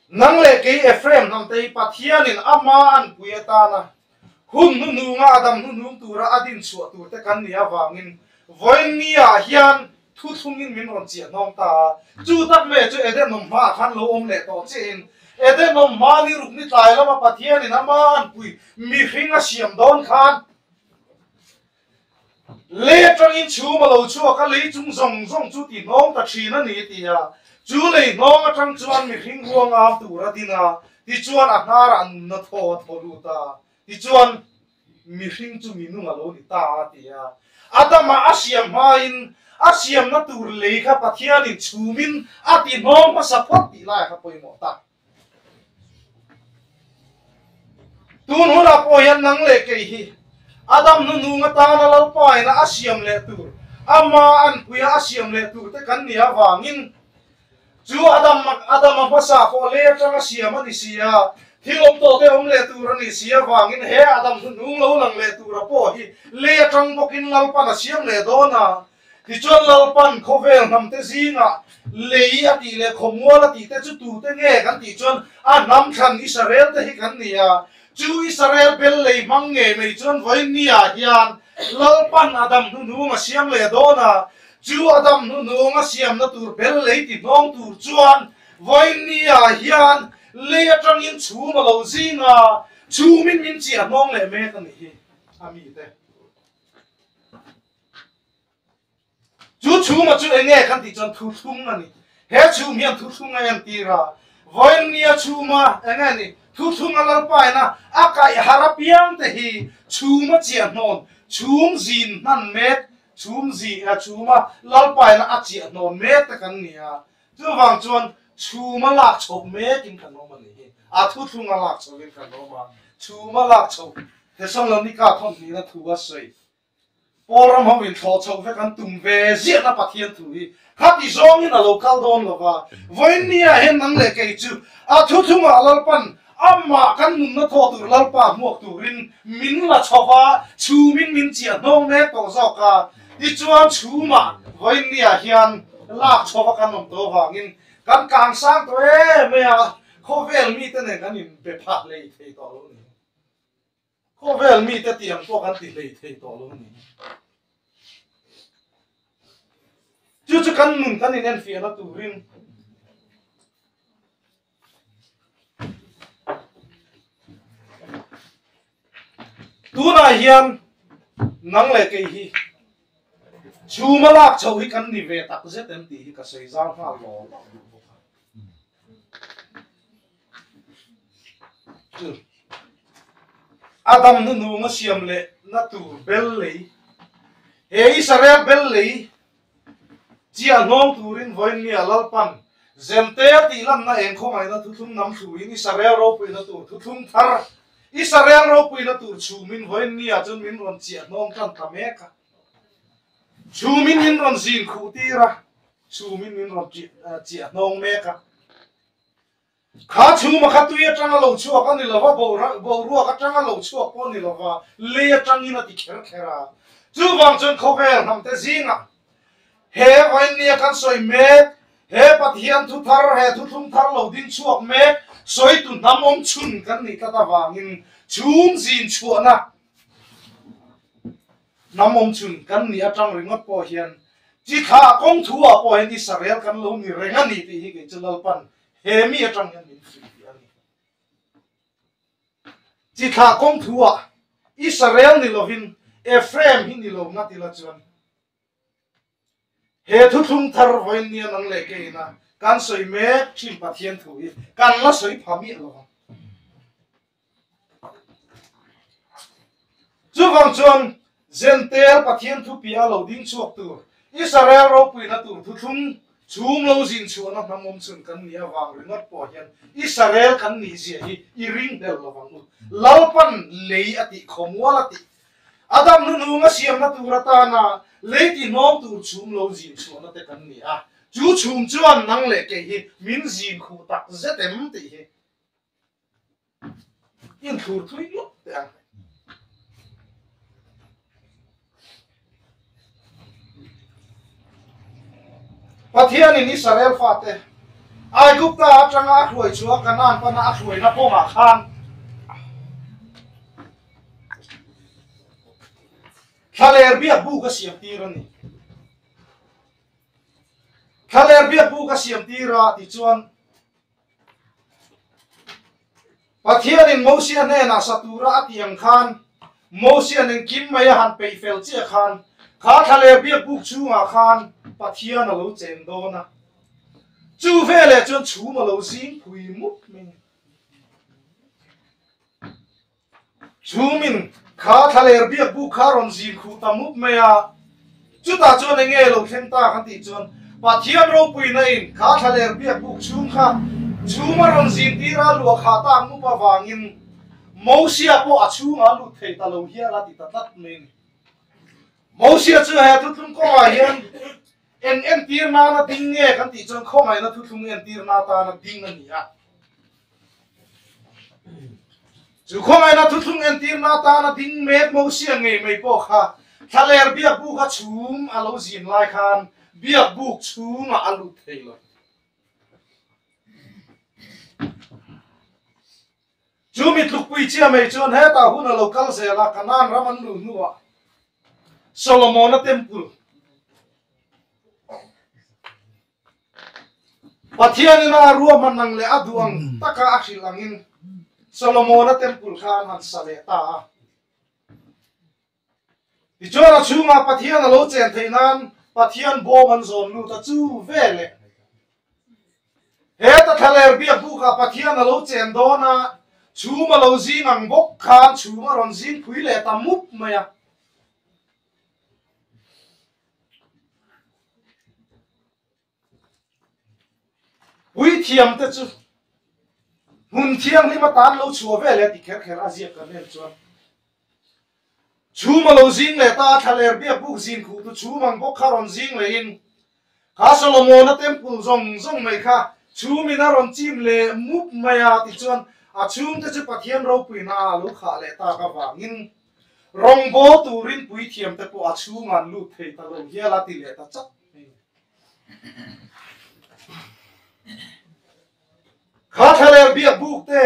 Speaker 1: nang le ke Ephraim nam te pathianin ama an puya na hun nu nga adam nu tura adin chu tur te kan nia wangin voin nia hian thu thungin min ron chia nom ta chu tak me chu ede nom ma khan lo om le to chin ede nom ma ni ruk ni tlai lama pathianin ama an pui mi hringa siam don khan le trang in chu ma lo chu ka le chung zong zong chu ti nom ta thina ni ti ya chú lấy nó mà trăng chuan mi khinh huang am tu ra dina ti chuan a nar an na tho lu ta ti chuan mi khinh chu mi nu ma lo ni ta ti ya adama asiam main asiam na tur le kha pathian in chumin ati no ma support ti lai kha poi mo ta tun hula po yan nang le ke hi adam nu nga ta na lo pai na asiam le tur ama an puya asiam le tur te kan nia wangin chú Adam phasa ko le tanga siam ani sia thilom to te om le tur ani sia wangin he Adam nu lo lang le tur po hi le tang bokin lalpan siam le dona ti chon lalpan khovel nam te zinga le ati le khomwala ti te chu tu te nge kan ti chon a nam than Israel te hi kan nia chú Israel bel le mang nge me chon voi nia hian lalpan Adam nu ma siam le dona chú Adam nu nga siam na tur bel le ti nong tur chuan voi nia hian le atang in chu ma lo zinga chu min chia nong le me kan hi ami te chu ma chu enge kan ti chon thu thung ani he chu mian thu thung an ti ra voi nia chu ma enge ni thu thung alal pai na akai harapiang te hi chu ma chia non chung zin nan met chum gì chuma lalpai na achi non me ta kan nia chu wang chuan chuma lak chop me kin kan no mani a thu thunga lak chop in kan no ma chuma lak chop he song lo ni ka thon ni na thu wa sei poram ho win tho chop ve kan tum ve zia na pathian thu hi khati zong in a local don lova voin nia hen nang le ke chu a thu thunga lalpan amma kan nun na tho tur lalpa muak turin min la chowa chu min chia nong me to zoka đi chuan chú mà với nia hiền lạc cho vào căn nông tô vangin căn càng sang tôi mày à khó vel mi tên này căn nhìn bị phạt lấy thấy to luôn nè khó vel mi tên tiệm to căn tỉ lấy thấy to luôn nè chú căn nung căn nhìn en phía nó tủ rin tu na hiền nang lệ cái hi chú mà lạc châu hi căn đi về tắc rất em tí cả xây ra pha lò Adam nu nga siam le na tu bel le he Israel bel le chia nong turin voin ni alalpan zente ti lam na en kho mai na thu thum nam thu in Israel ro pi na tu thu thum thar Israel ro pi na tu chu min voin ni a chun min ron chia nong kan ta me ka chú min ron zin khu ti ra chú min ron chia nong me ka khá chú mà khá tuy trăng lâu chua con đi lova bầu rùa khá trăng lâu chua con đi lova lê trăng ina ti kher khera chú vang chân khâu về nằm te zinga he vai nia kan soi me he pathian thu thar he thu thum thar lo din chuak me soi tu nam om chun kan ni ta wangin chum zin chua na nam om chun kan ni atang ringot po hian chi kha kong thu a po hian Israel kan lo ni renga ni ti hi ke chalal pan he mi atang hian min free ani chi kha kong thu a Israel ni lovin Ephraim hi ni lo na ti la chuan he thu thung thar voin ni nang le ke na kan soi me thim pathian thu hi kan la soi phami lo chu wang chuan zentel pathian thu pia lo ding chuak tu Israel ro pui na tu thu thum chum lo zin chu na namom chun kan nia wang ringot po hian Israel kan ni zia hi I ring del lo wang lalpan lei ati khomwal ati Adam nu nga siam na tu rata na lei ti nom tu chum lo zin chu na te kan ni a chu chum chuan nang le ke hi min zin khu tak zetem ti hi in thur thui lo te ang Pathian in Israel fate ai gupta atanga khoi chua kanan pana khoi na po ma khan khaler bia bu ka siam tirani khaler bia bu ka siam tira ti chuan Pathian in Moses ne na satura atiang khan Moses in kim maya han pe fel che khan kha khaler bia bu chu ma khan Pathian lo chen do na chu vele chuan chu ma lo sing phui muk min chu min kha thaler bia bu kha ron zin khu ta muk me ya chu ta chuan nge lo khen ta kan ti chuan Pathian ro pui na in kha thaler bia bu chu kha chu ma ron zin ti ra lu kha ta mu pa wangin Moses po a chu ma lu thei ta lo hia la ti ta tat min Moses chu ha tu thum ko wa hian en tir na ding nge kan ti chuan kho mai na thu thum en tir na ta na ding na ni a chu kho mai na thu thum en tir na ta na ding me Moses nge mai po kha thaler bia bu kha chum a lo zin lai khan bia bu chum a lu thei lo chu mi tluk pui chia mai chuan he ta hun a lo kal se la kanan raman lu nuwa Solomon na temple Pathian na ruwa manang le aduang taka akhilangin Solomon na temple khan han sale ta ti chora chunga Pathian lo chen theinan Pathian bo man zon lu ta chu vele he ta thaler bia bu ka Pathian lo chen do na chu ma lo zin ang bok khan chu ma ron zin phui le ta mup maya ui thiam te chu hun thiam ni ma tan lo chu vele ti kher kher azia kan nen chuan chu ma lo zin le ta thaler bia bu zin khu tu chu mang bok kha ron zin le in kha Solomon na temple zong zong mai kha chu mi na ron chim le mup maya ti chuan a chum te chu Pathian ro pui na lu kha le ta ka wangin rong bo turin pui thiam te po a chu man lu thei ta lo hia la ti le ta chak kha thaler bia buk te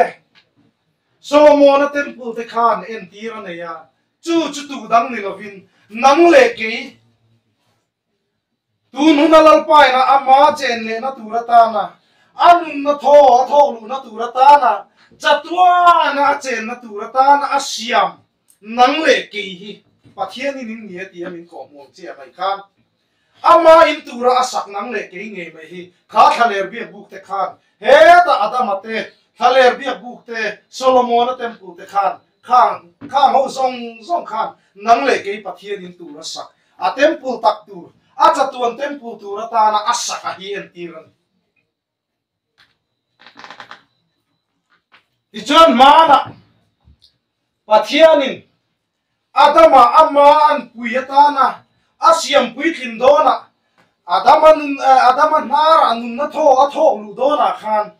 Speaker 1: Solomon na temple te khan en tira ne ya chu tu dang ni lovin nang le ke tu nu na lal pai na ama chen le na tura ta na an na tho lu na tura ta na chatwa na chen na tura ta na asiam nang le ke hi Pathian ni ning ni ti amin ko mo che mai khan ama in tura asak nang le ke nge mai hi kha thaler bia buk te khan he ta adamate thaler bia buk te Solomon na temple te khan khang ho zong khan nang le ke Pathian in tura sak a temple tak tur a chatuan temple tura ta na asak a hi en tiran ichuan mana Pathianin adama ama an puiata na asiam puitlin dona adama nar anun na tho lu dona khan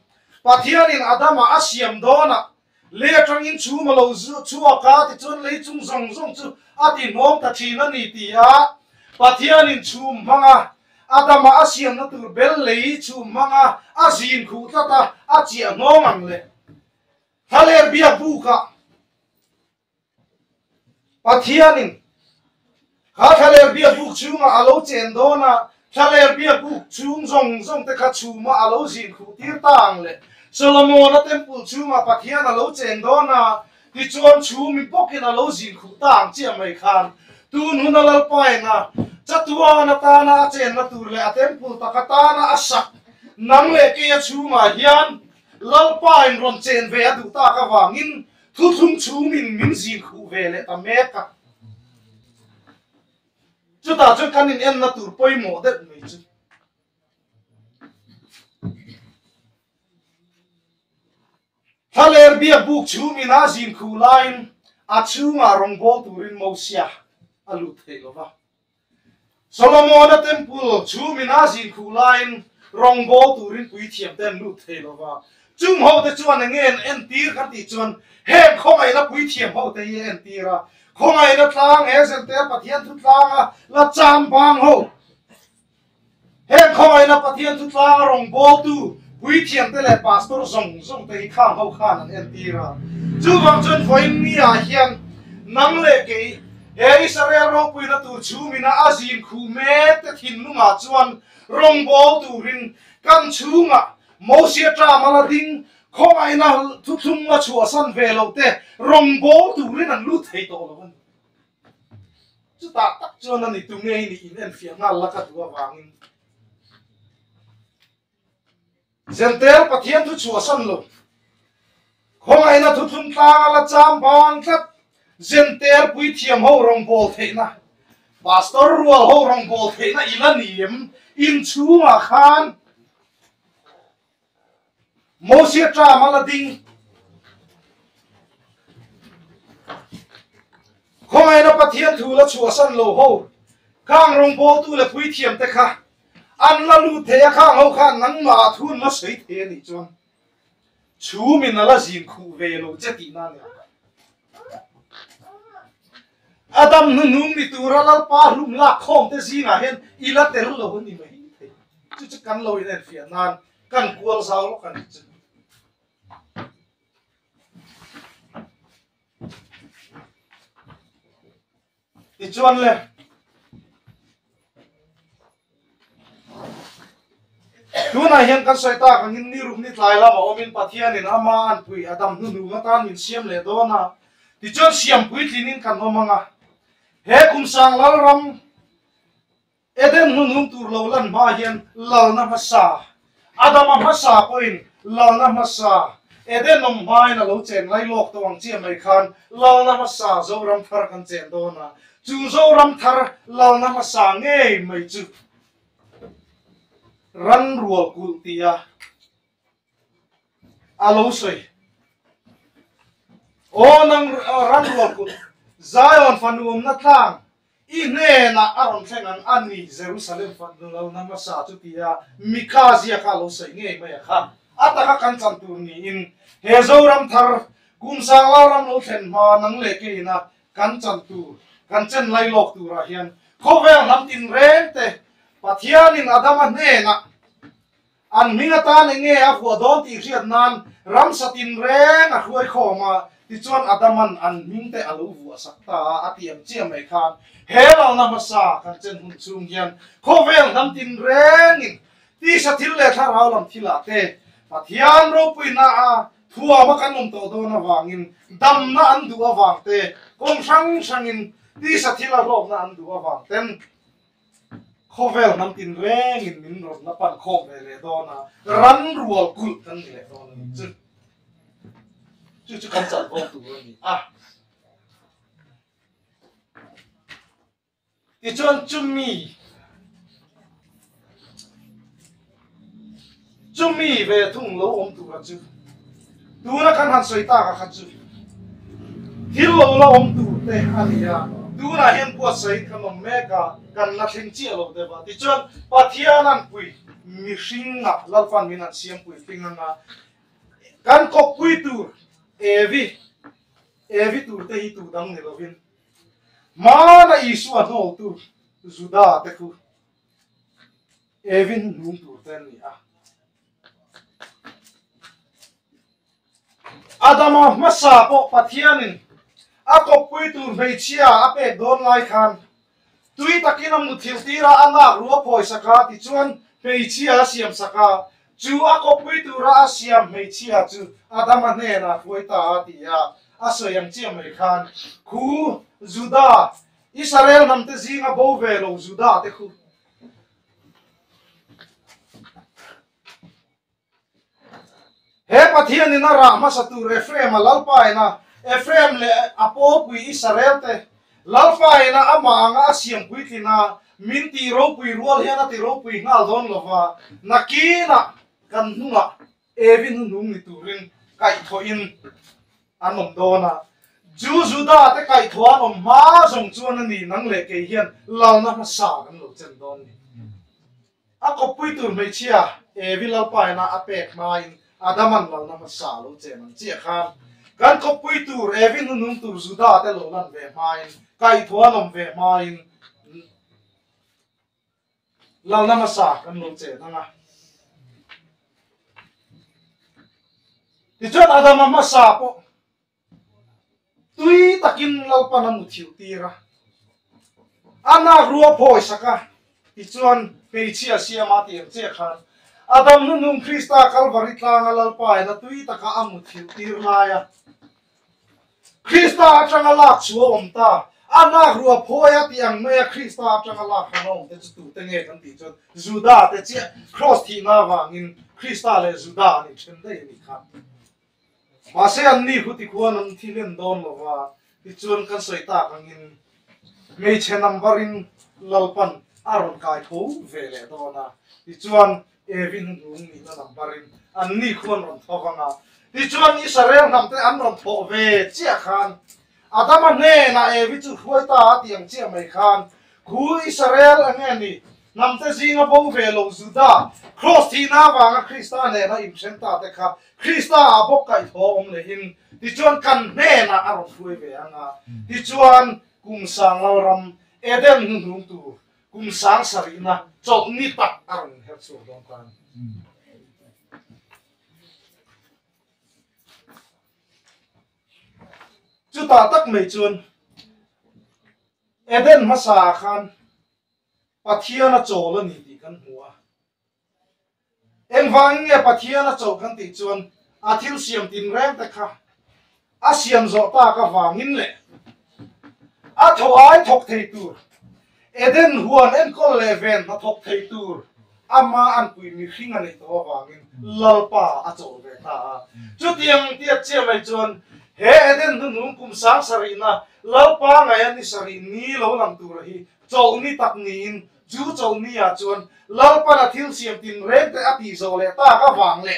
Speaker 1: Pathianin adama asiam dona le tangin chu malo zu chu ka ti chun le chung zong chu ati nom ta thina ni ti a Pathianin chu manga adama asiam na tur bel le chu manga azin khu ta a chi ngom ang le thaler bia buka Pathianin kha thaler bia buk chunga alo chen do na thaler bia buk chung zong te kha chuma alo zin khu tir tang le Solomon na temple chunga Pathian alo chen do na ti chuan chu mi pokin alo zin khu tang chi mai khan tun hun alal pai na chatwa na ta na chen na tur le a temple ta ka ta na asak nang le ke chuma hian lal pai ron chen ve adu ta ka wangin thu thum chu min zin khu ve le ta me ka chu ta chu kan in en na tur poi mo det mai chu thaler bia buk chu min a zin khu lain a chu ma rong bol turin Moses alu theilova Solomon na temple chu min a zin khu lain rong bol turin pui thiam ten lu theilova chung ho te chuan ngen en tir kan ti chuan he khomai na pui thiam ho te en tira khomai na tlang he sen te Pathian thu tlang la cham bang ho
Speaker 2: heng khong ai na pathian tu tlang rong bol tu pui thiam te le pastor zong te khang ho khan an en tira chu wang chon voin ni a hian nang le ke e Israel ro pui na tu chu mina azin khu me te thin nu ma chuan rong bol tu rin kan chunga Moses tra mala ding khong ai na thu thum ma chua san ve lo te rong bol tu rin an lu thei to lo chu ta tak chuan ani tu nge ni in en fiam ngal la ka tu wangin Zentel pathian tu chua san lo khong ai na thu thum tlang ala cham bang khat Zentel pui thiam ho rong bol thei na pastor rual ho rong bol thei na ilanim in chunga khan Moses tra mala ding khong ai na pathian thu la chua san lo ho khang rong bol tu le pui thiam te kha an la lu the khang ho khan nang ma thun ma sei the ni chuan chu min la jin khu ve lo che ti na ne Adam nu nung ni tura lal pa lum la khom te zinga hen ila ter lo ni mai chu chu kan lo in fian nan kan kual sao lo kan chu ti chuan le tuna hian kan soi ta kan ni rum ni tlai la ma omin pathian in ama an pui Adam nu nu ma tan min siam le do na ti chuan siam pui tlinin kan homanga he kum sang lal ram eden nu nung tur lo lan ma hian lal na ma sa Adam ma sa poin lal na ma sa eden nom mai na lo chen lai lok tawang chi mai khan lal na ma sa zo ram thar kan chen do na chu zo ram thar lal na ma sa nge mai chu ran rual kul tia alo soi o nang ran rual kul Zion fanum na tlang i ne na aron thengan ani Jerusalem fanu lo na ma sa chu tia mikazia ka lo soi nge mai kha ataka kan chan tu ni in he zo ram thar kum sang la ram lo then ma nang le ke na kan chan tu kan chen lai lok tu ra hian khovel nam tin rem te pathian in adama ne na an minga ta ne nge a hu don ti riat nan ram satin reng a khuai khoma ti chuan adaman an ming te alo vu sakta atiam chiam mai khan helo na masa kan chen hun chung hian khovel nam tin reng in ti sa thil le thar haulam thila te pathian ro pui na a thua ma kan nom to do na wangin dam na an du awang te kom sang sangin ti sa thila lok na an du awang ten khovel nam tin reng in min ro na pan khom le do na ran rual kul kan le do na chu kan chan bom tu ni ti chuan chumi ve thung lo om tu ra chu tu na kan han soi ta ka kha chu thil lo la om tu te ania tu na hian pu sai kan om me ka kan na thing chi lo de ba ti chuan pathian an pui mi hring na lal fan min an siam pui pinga kan ko pui tu evi tu te hi tu dang ne lovin ma na isu a no tu juda te ku evin nung tu ten ni Adama masa po pathianin ako pui tu vei chia ape don lai khan tui takinam nu thil tira anga ruwa phoi saka ti chuan vei chia siam saka chu ako pui tu ra siam vei chia chu adama ne na phoi ta ti ya asoyam chiam mai khan khu juda Israel nam te zinga bo ve lo juda te khu he pathian in ra ma satu Ephraim lalpa ina Ephraim le apo pui Israel te lalpa ina ama anga siam pui tina min ti ro pui rual hiana ti ro pui ngal don lova nakina kan nunga evin nung ni turin kai tho in anom dona juda te kai tho anom ma jong chuan ani nang le ke hian lalna ma sa kan lo chen don ni a ko pui tur mai chia evil lalpa ina apek ma in adaman lal na masa lo che man che khan kan ko pui tur evin nung tur juda te lo lan ve main kai thuanom ve main lau na masa kan lo che tanga ti chuan adam masa po tui takin lau pa na mu thiu tira ana ruwa phoi saka ti chuan pe chia sia ma ti che khan adam nu nung Krista Calvary tlang lau pa na tui taka amu thiu tir la ya Krista atanga lak chuo om ta ana ruwa phoya tiang me Krista atanga lak khanom te chu te nge kan ti chu Juda te che cross thi na wangin Krista le Juda ni chen dei ni kha ma se an ni huti khuan an thilen don lo wa ti chuan kan soita kangin me che numberin lalpan aron kai tho vele do na ti chuan evin rung ni na numberin an ni khuan ron thawanga ti chuan Israel namte an ron tho ve chia khan adama ne na evi chu khuaita tiang chia mai khan khu Israel angeni namte zinga bo ve lo Juda cross thi na wanga Krista ne na im senta te kha Krista abok kai tho om le hin ti chuan kan ne na aron phui ve anga ti chuan kum sang lo ram eden nu tu kum sang sarina chok ni tak aron her chu dong kan chu ta tak mai chuan eden masa khan pathiana chol ani ti kan hua en wang nge pathiana chol kan ti chuan a thil siam tin rem ta kha a siam zo ta ka wangin le a thoi thok thei tur eden huan en kol leven na thok thei tur ama an pui mi hringa nei to wangin lalpa a chol ve ta chu tiang tia che mai chuan he eden nu kum sang sarina lalpa ngai ani sari ni lo lam tur hi chol ni tak ni in chu chol ni a chuan lalpa na thil siam tin rem te a pi zo le ta ka wang le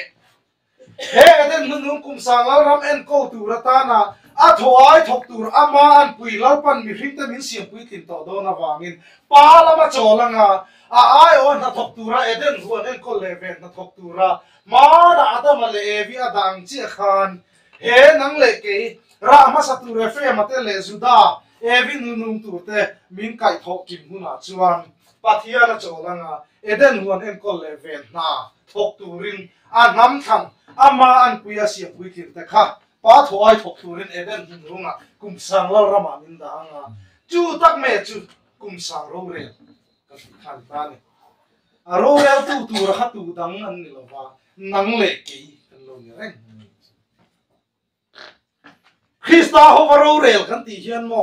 Speaker 2: he eden nu kum sang lo ram en ko tur ta na a thoi thok tur ama an pui lalpan mi hring te min siam pui tin to do na wangin pa lama cholanga a ai on na thok tura eden huan en ko leven na thok tura ma da adama le evi adang chi khan he nang le ke ra ma sa tu re fe ma te le Juda evi nu nung tur te min kai thok kim huna chuan pathia na cholanga eden huan en ko leven na thok turin a nam thang ama an puya siam pui tin te kha pa thoi thok turin eden hin runga kum sang lo rama min da anga chu tak me chu kum sang ro re ka khan ta ni a ro re tu tu ra tu dang an ni lo wa nang le ke kan lo ni reng Krista ho va ro re kan ti hian mo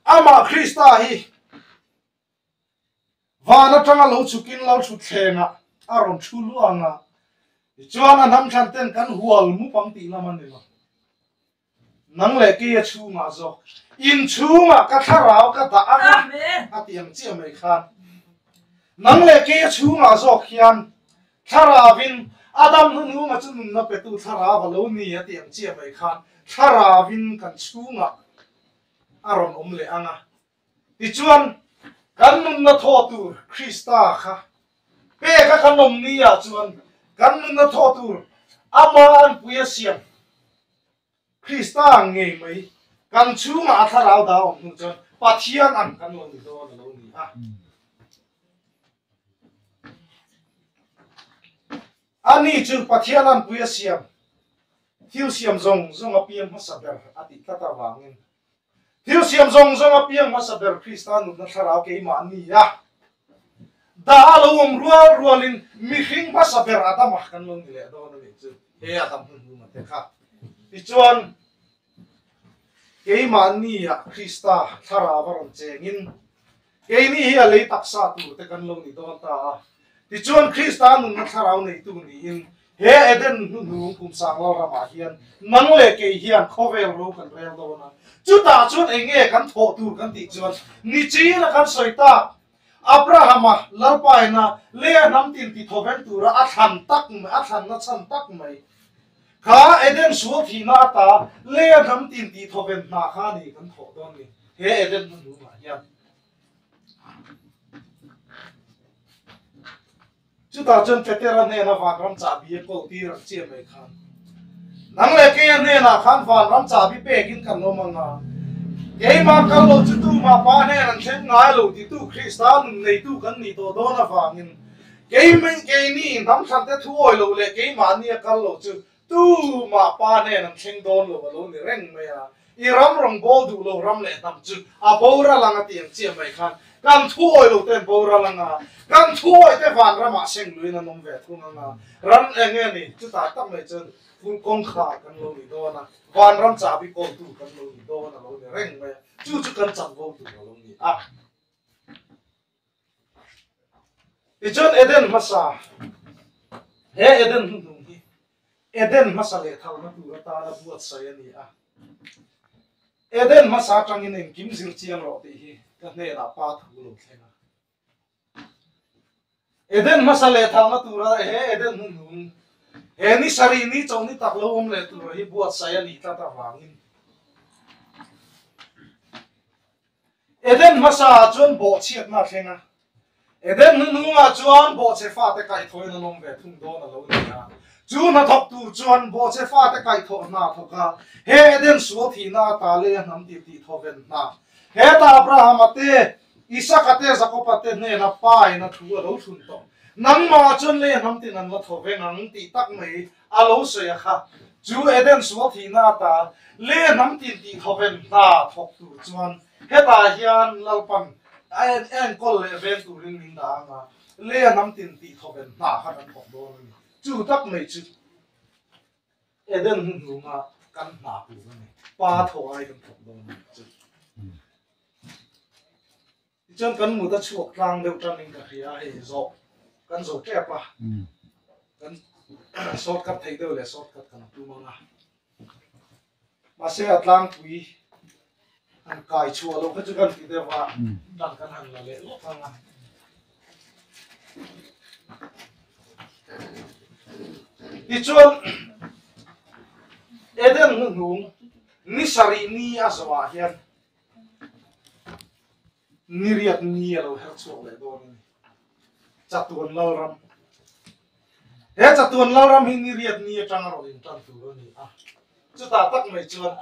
Speaker 2: ama Krista hi vana tanga lo chukin lo chu thenga aron chu luanga chuan an ham than ten kan hual mu pang ti laman ni lo nang le ke chu ma zo in chu ma ka tharau ka da anga a tiang chi mai khan nang le ke chu ma zo khian tharavin adam nu ma chu na pe tu thara ba lo ni a tiang chi mai khan tharavin kan chu ma aron om le anga ti chuan kan nun na tho tu Krista kha pe ka kanom ni ya chuan kan nun na tho tu ama an puya siam Krista nge mai kan chu ma tharau da om nu chuan pathian an kan lo ni do lo ni a ani chu pathian an puya siam thiu siam zong zong a piam ma saber ati tata wangin thiu siam zong zong a piam ma saber Krista nu na tharau ke ma ni ya da lo om rual rualin mi hring ma saber adam kan lo ni le do na ni chu he adam nu ma te kha ti chuan ke ma ni ya Krista thara varon chengin ke ni hi a le taksa tu te kan lo ni do ta ti chuan Krista nu na tharau nei tu ni in he eden nu kum sang lo rama hian nang le ke hian khovel ro kan rel do na chu ta chuan enge kan tho tur kan ti chuan ni chi na kan soita Abrahama lalpai na le nam tin ti thoven tura a than tak mai a than na chan tak mai kha eden su thi na ta le nam tin ti thoven na kha ni kan tho don ni he eden nu ma hian chu ta chuan petera ne na van ram cha bi ko ti ra che mai khan nang le ke ne na khan van ram cha bi pe kin kan lo manga cái mà cái lỗ chú tu mà ba này làm thế ngay lỗ thì tu Christian này tu cần ni to đó là vàng cái mình cái ni nắm sang thế thôi lỗ lệ cái mà ni cái lỗ chú tu mà ba này làm thế đó lỗ ni reng mày à i ram rong bo du lỗ ram lệ nắm chú à bo ra lang cái tiếng chia mày khan kan thôi lỗ tên bo ra lang à kan thôi tên vàng ra mà sinh lưỡi nó nông về thu ngang à ram anh nghe ni chú ta tắm mày chân phun con khá kan lỗ ni đó na vàng ram chả bị con tu kan lỗ ni đó na lỗ ni reng mày chú kan chẳng vô tu lỗ ni à Ijon Eden masa, he Eden nungi, Eden masa le thal na tu ta la buat saya ni ah. Eden masa trangin en kim zir chiang ro ti hi, ka ne la pa thu lo thenga. Eden masa le thal na tu ra he Eden nung, he ni sari ni chong ni tak lo om le tu hi buat saya ni ta wangin. Eden masa chon bo chiat na thenga. Eden nunga chuan bo che fa te kai thoi na nom ve thung do na lo ni a chu na thok tu chuan bo che fa te kai tho na thoka he Eden su thi na ta le nam ti ti tho ven na he ta Abraham ate Isaac ate Jacob ate ne na pai na thu lo thun to nang ma chuan le nam ti nan la tho ve ngang ti tak mai a lo se ya kha chu Eden su thi na ta le nam ti ti tho ven na thok tu chuan he ta hian lalpan en kol le ven tu ring ring da nga le nam tin ti thoben na khan an thok do ni chu tak mai chu Eden nu nga kan na pu ni pa tho ai kan thok do ni chu chon kan mu ta chuak tlang deu tan ning ka ria he zo kan zo ke pa kan shortcut thei deu le shortcut kan tu ma nga ma se atlang pui anh cài chùa luôn cái chú cần thì đều vào đặt căn hàng là lệ lót vàng à đi chuan Eden nung ni sari ni aswa hian ni riat ni alo her chuak le do ni chatuan lau ram he chatuan lau ram hi ni riat ni atang ro in tan tu ni a chu ta tak mai chuan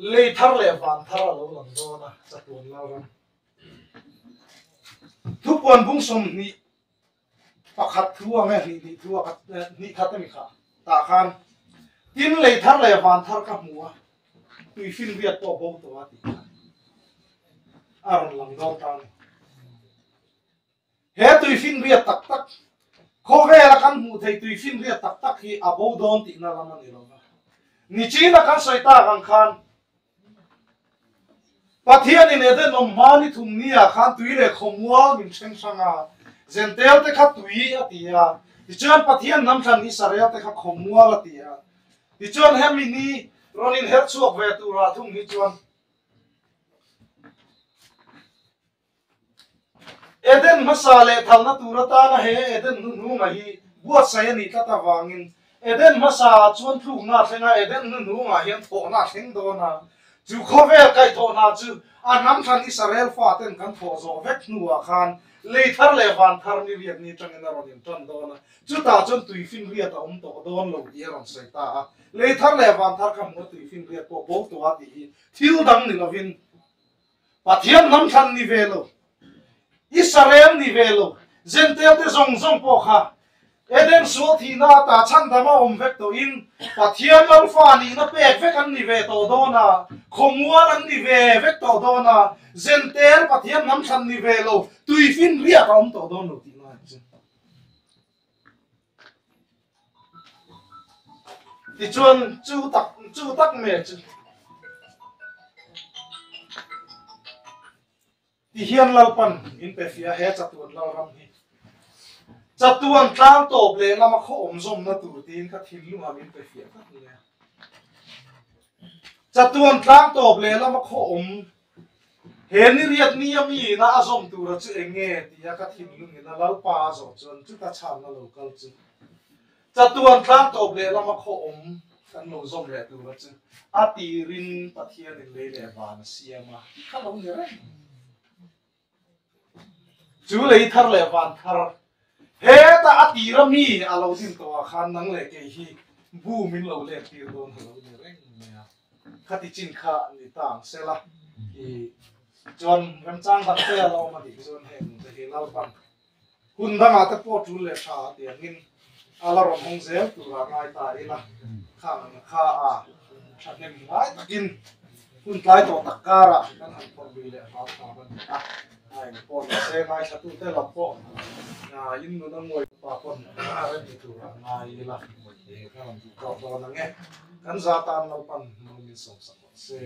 Speaker 2: lei thar le van thar lo lang do na chatuan lau ram thu pon bung som ni pakhat thua nge ni thua ni khat mi kha ta khan tin lei thar le van thar ka muwa tui fin viat to bo to ati aron lang do ta ni he tui fin viat tak tak kho ve la kan mu thei tui fin viat tak tak hi abo don ti na lam ni lo ni chi na kan soi ta kan khan Pathian in Eden om mani thum ni a khan tui le khomwa min cheng sanga zentel te kha tui atia ti chuan Pathian nam than ni sarel te kha khomwa la tia ti chuan hemi ni ronin her chuak ve tu ra thum ni chuan Eden masale thalna turata na he Eden nu ma hi buat saya ni ta wangin Eden masa chuan thu na thenga Eden nu ma hian tho na theng do na chu khovel kai tho na chu anam than Israel fa ten kan tho zo vek nuwa khan le thar le van thar ni riat ni tang na ron ton do na chu ta chon tui fin riat om to don lo ti ron sai ta le thar le van thar kam mo tui fin riat po bo to ati thil dang ni lovin Pathian nam than ni velo Israel ni velo zentel te zong zong po kha Eden so thi na ta chan dama om vek to in Pathian lam fa ni na pek vek an ni ve to do na khomwa an ni ve vek to do na zentel Pathian nam than ni ve lo tui fin ria ka om to do no ti na ti chuan chu tak me chu ti hian lalpan in pe fia he chatuan lau ram hi chatuan tlang top le lama kho om zom na tur tin kha thil lu ha min pe fia kha ni le chatuan tlang top le lama kho om he ni riat ni ami na azom tur chu enge ti ya kha thil lu ni na lal pa zo chon chu ta chan na local chu chatuan tlang top le lama kho om kan lo zom le tur chu ati rin Pathian in le le ba na siama kha lo ni re chú lấy thar le van thar he ta ati rami alo din to khan nang le ke hi bu min lo le tir don lo le reng me khát đi chín khá đi tang xe la thì chọn rem trang đặt xe lâu mà đi chọn hẹn thì lao bằng hun đang ở tập bộ chú lệ khá tiền nghìn ala rom hong zel tu ra ngai ta ila khá à chặt nem ngai takin hun tlai to takara kan han por bi le ha ta ban a ai por se ngai sa tu te la po na yin nu na ngoi pa kon a re ni tu ra ngai ila kan tu ka to na nge kan za tan lo pan no min som sa se